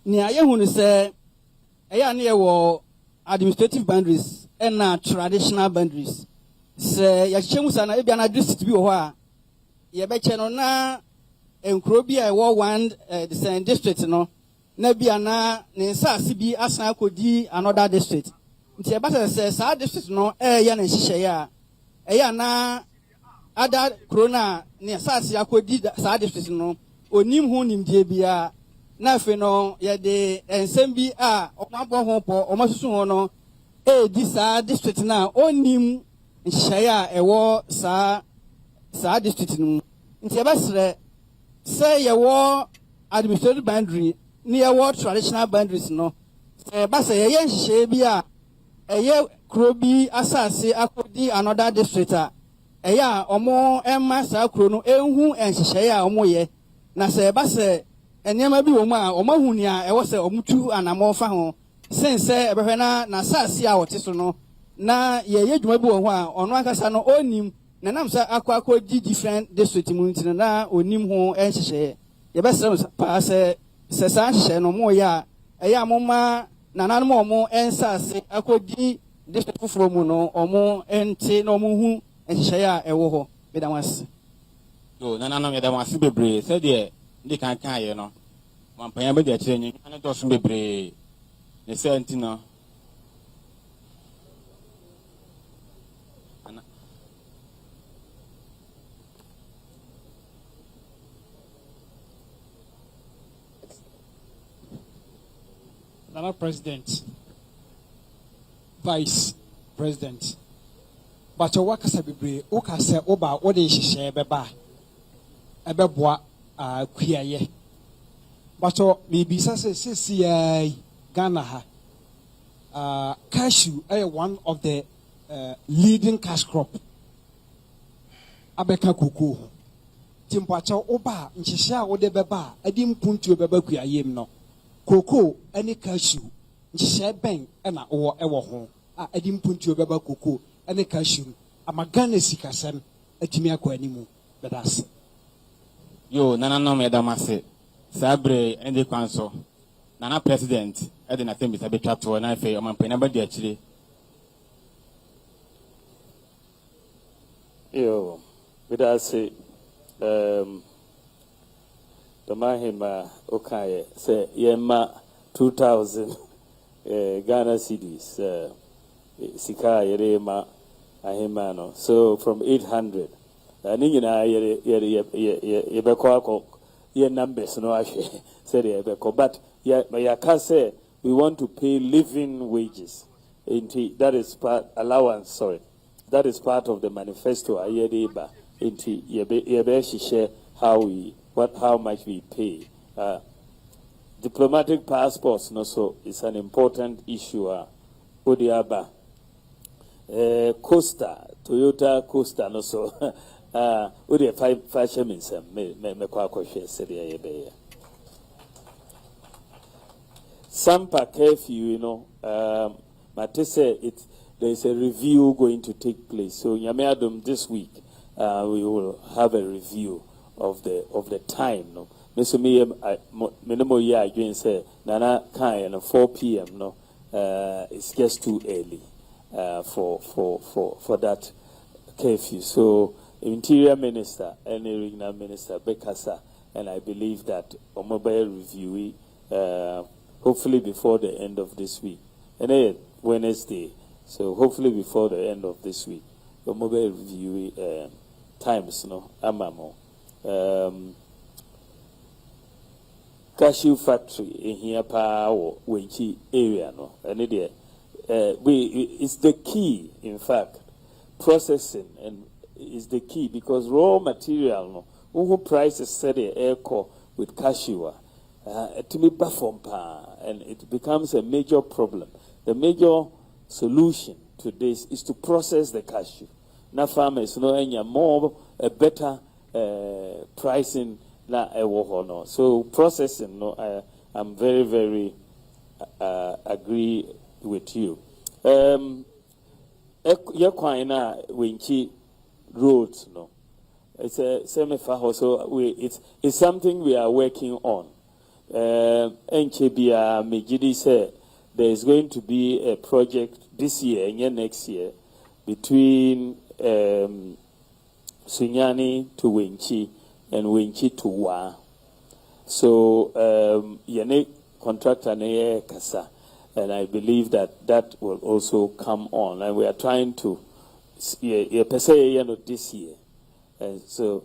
Near Yahoo say, a near war administrative boundaries and traditional boundaries. Say, Yachemusana, Ibiana district be wa. Yabechano and Krobia war one the same district, no. Nebiana, Nisa CB Asa Kodi, another district. Ntiabasa says, our district no, yan and Shishaya. Na other Corona near Sassi Akodi, sa district no, or Nim Honim Jebia, Nafino, Yade, and Sembi or Mabo or Masuno, this district now, or Nim Shaya, a war, sa district. Ntiabasa say a war administrative boundary. Near what traditional boundaries no. Basa yen shebia eye krobi asase akodi another district eya omo emma sa kro no enhu enhyehyɛ a omo ye na se basa enema bi wo mu a omo huni a ewo se omutu anamo fa ho sense ebehwe na asase a wote so no na ye dwuma bi wo ho a ono akasa no onim na nam sa akodi different district mu ntina na onim ho enhyehyɛ ye besa pa se Sessan no more ya, a yamoma, Nanamo more and sassy, I could be district from Muno or more and say no more and share a woho, Medamas. No, Nana, Medamas be brave, said ye, they can't carry, you know. One payable their training, and it doesn't be brave. The Sentino. Nana President, Vice President, but your workers have been okay, say, Oba, what is she share, Beba, a beboa, queer. But maybe say, Ghana, cashew, one of the leading cash crop. Abeka kuku. Timpacha Oba, and she share what the Beba, I didn't put to a Beba queer no. Cocoa, any cashew, share bank, and or ever home. I didn't put you about cocoa, any cashew. I'm a gun is sick as a Timiaco anymore, but that's Yo, Nana no Medamase, Sabre, and the council. Nana President, I didn't think it's a bit to an affair on my penabody actually. Yo, but I say, Dormaahene okay say yema 2000 Ghana cedis sika yerema ahemano so from 800 ni nyina ye bekọ ye numbers no ahwe say ye bekọ but ya can say we want to pay living wages that is part allowance that is part of the manifesto ayedeba inti ye be share how much we pay. Diplomatic passports, no, so it's an important issue. Odiaba, Costa, Toyota Costa, no, so Odia fashion means me share Sampa curfew, you know, Matisse, there's a review going to take place. So Yameadum this week, we will have a review of the time no meso me minimo year again say nana kan 4 p.m. no it's just too early for that curfew. So Interior Minister and Regional Minister Bekasa, and I believe that a mobile review hopefully before the end of this week and then Wednesday, so hopefully before the end of this week the mobile review times no amamo cashew factory in here power Wenchi area no and it's the key, in fact. Processing and is the key because raw material no who prices set the air core with cashew to be performed and it becomes a major problem. The major solution to this is to process the cashew. Now farmers know any more a better pricing na no. So processing no I'm very agree with you. Yakwaina Winchi roads, no. It's a semi-fa, so it's something we are working on. NKBA Mejidi said there is going to be a project this year and next year between Sunyani to Winchi and Winchi to Wa. So Yane contractor ne Kasa, and I believe that will also come on, and we are trying to this year, and so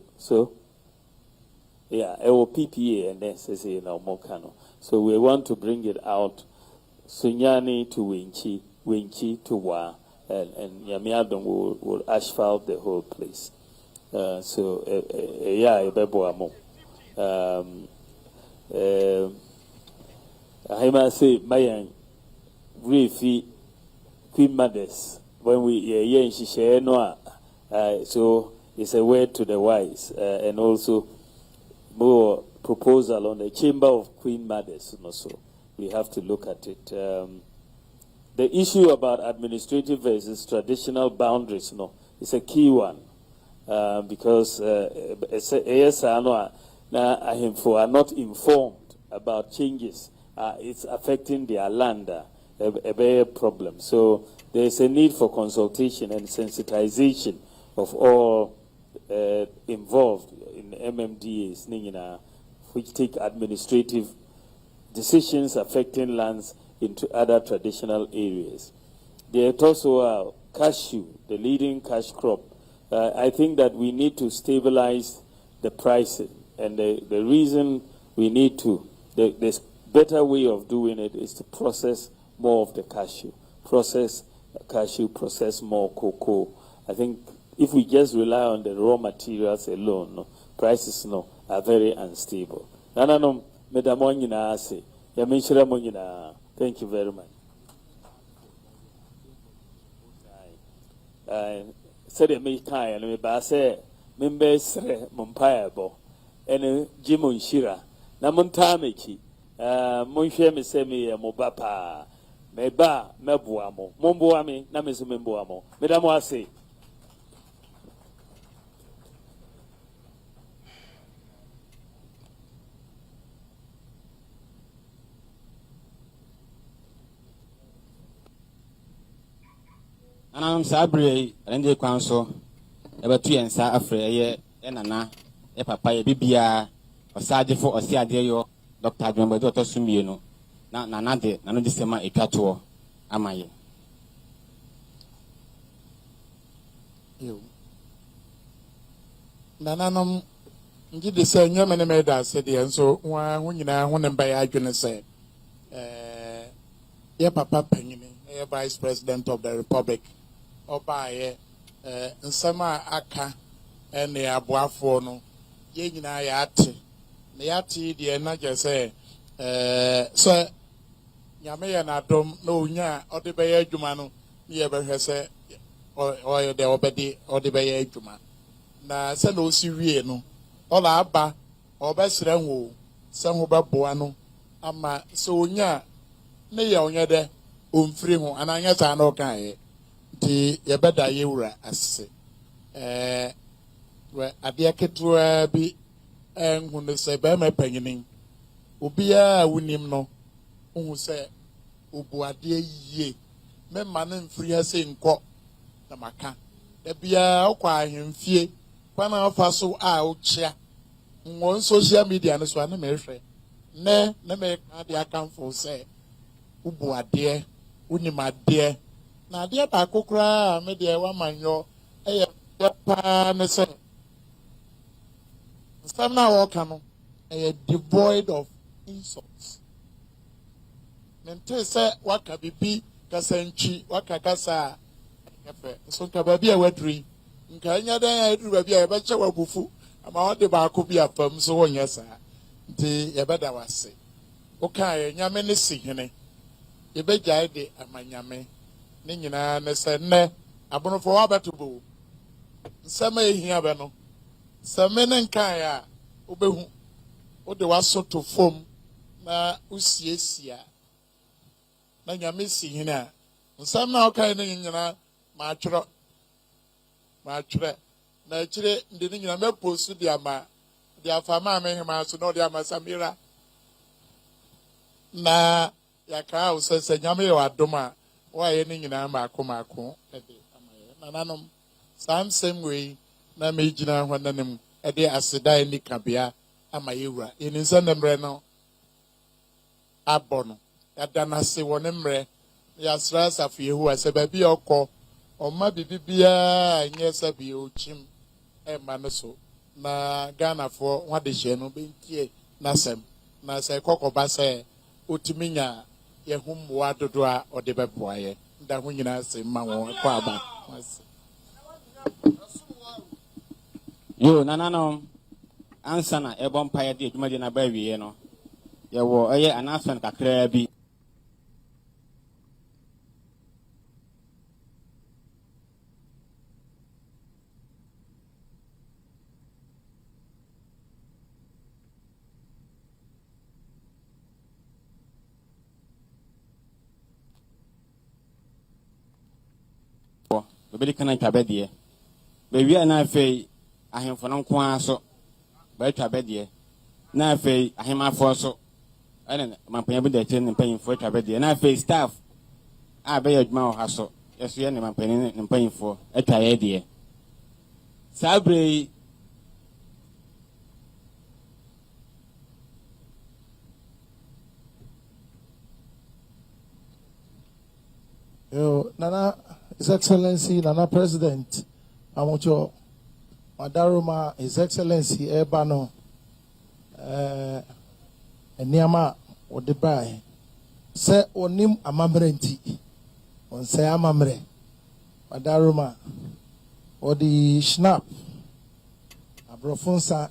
yeah, it will PPA and then say now Mokano. So we want to bring it out, Sunyani to Winchi to Wa, and Yamiadon will asphalt the whole place. So yeah, Ebeboamo. I must say, my Refi Queen Mothers, when we hear in Shisha Noa, so it's a word to the wise, and also more proposal on the Chamber of Queen Mothers. So we have to look at it. The issue about administrative versus traditional boundaries, is a key one, because ASR are not informed about changes. It's affecting their land, a big problem. So there's a need for consultation and sensitization of all involved in MMDAs, which take administrative decisions affecting lands into other traditional areas. There's also cashew, the leading cash crop. I think that we need to stabilize the pricing, and the reason we need to, the better way of doing it is to process more of the cashew. Process more cocoa. I think if we just rely on the raw materials alone, prices are very unstable. Thank you very much. Said me kai and me base members mumpayabo and Jimon Shira. Namuntamechi, Monshe me se me mobapa, meba, mebuamo, momboami, namizumemboamo, Medamoase. Anam Sabri, and the council, about 2 and Sa Afre, and Anna, a papa, a bibia, or Sadifo, or Siadio, Dr. Jumbo, Dr. Sumino, not Nanade, none of this summer a catuo, am I? Nananum, did the same Yaman made us, said the answer, when you know, when by I can say, yeah, Papa Penny, Vice President of the Republic. Obaye nsema aka ene aboafo no ye nyina ya ate na ya ate de na je se so nyame ya na dom na onya ode be ya adwuma no ne ye be hwe se o de obedi ode be ya adwuma na se na osi wie no ola aba obesere ho se ho be boa no ama se onya ne ye onye de omfiri ho ananya sa na okan ye di yabada yewura ase we adia ketua bi enhu ne se ba ma panyinin obia wunim no hu se obu adia yie me ma na mfiri ha se nko na maka da bia okwa ahemfie kwana afa so a ochia won social media no so na me hwe ne na me adia kanfo se obu adia unim adia na adia ba kokra me de wa manyo eye pa ne se some na work no devoid of insults mente se waka bibi kasanchi waka kasa efe so nka ba bia wadri nka nya dan ya dru ba bia e ba che wabufu ama wode ba ko bia fam so wonya sa nti ye beda wase o kan nyame ne si hene ye be gyae de amanyame ne nyina ne se ne abonofo wa betobo nsama ehia be no same ne nkan ya obehu o de waso to fom na usiesia na nyame si hene a nsɛm na ɔkae no nyinaa maatwerɛ na akyire nde no nyinaa mɛpostu de afa maa me hema so na ɔde ama Samira na yɛkaa wo sɛ nyame yɛ w'adom a woayɛ no nyinaa maako ɛde ama yɛ nananom saa nsɛm wei na megyina hɔ nanim ɛde aseda ani kabea ama yɛwura yɛnim sɛ ne mmerɛ no abɔ no yɛada no ase wɔ ne mmerɛ yɛasra asafo Yehowa sɛ baabi a ɔkɔ ɔma biribiara nyɛ sɛ bia ɔkyim ɛma no so na Ghanafoɔ wadehyɛ no bɛntie n'asɛm na sɛ ɛkɔkɔba sɛ ɔtumi nya yɛho mmoa dodoɔ a ɔde bɛboa yɛ nda ho nyinaa sɛ ma wɔn ɛkɔ aba yo nananom ansa na ɛbɔ mpaeɛ de adwumadeɛ no aba awie no yɛwɔ ɛyɛ announcement kakraa bi bɛbɛdi kana twa bɛdeɛ bɛwie na afei ahemfo no nko ara so bɛatwa bɛdeɛ na afei ahemafoɔ so ɛne mampanya bi da akyire ne mpanyimfoɔ atwa bɛdeɛ na afei staff a bɛyɛ adwuma wɔ ha so yɛso yɛ ne mampani ne mpanyimfoɔ atwa yɛ deɛ saa berɛ yi Nana, His Excellency, Nana President, Amucho, Madaruma, His Excellency, Ebano, Niama, Odebai, Se onim amamrenti, on se amamre, Madaruma, Odi Schnapp, Abrofunsa.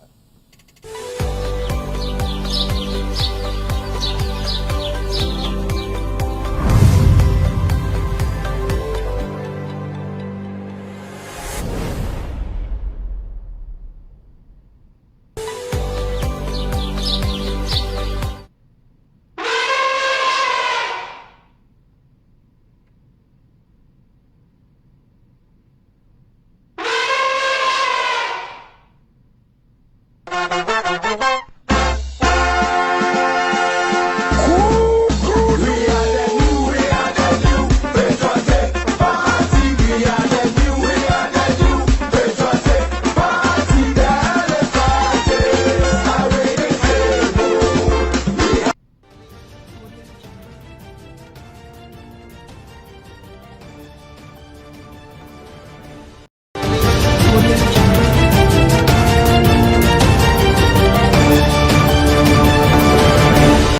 Thank you.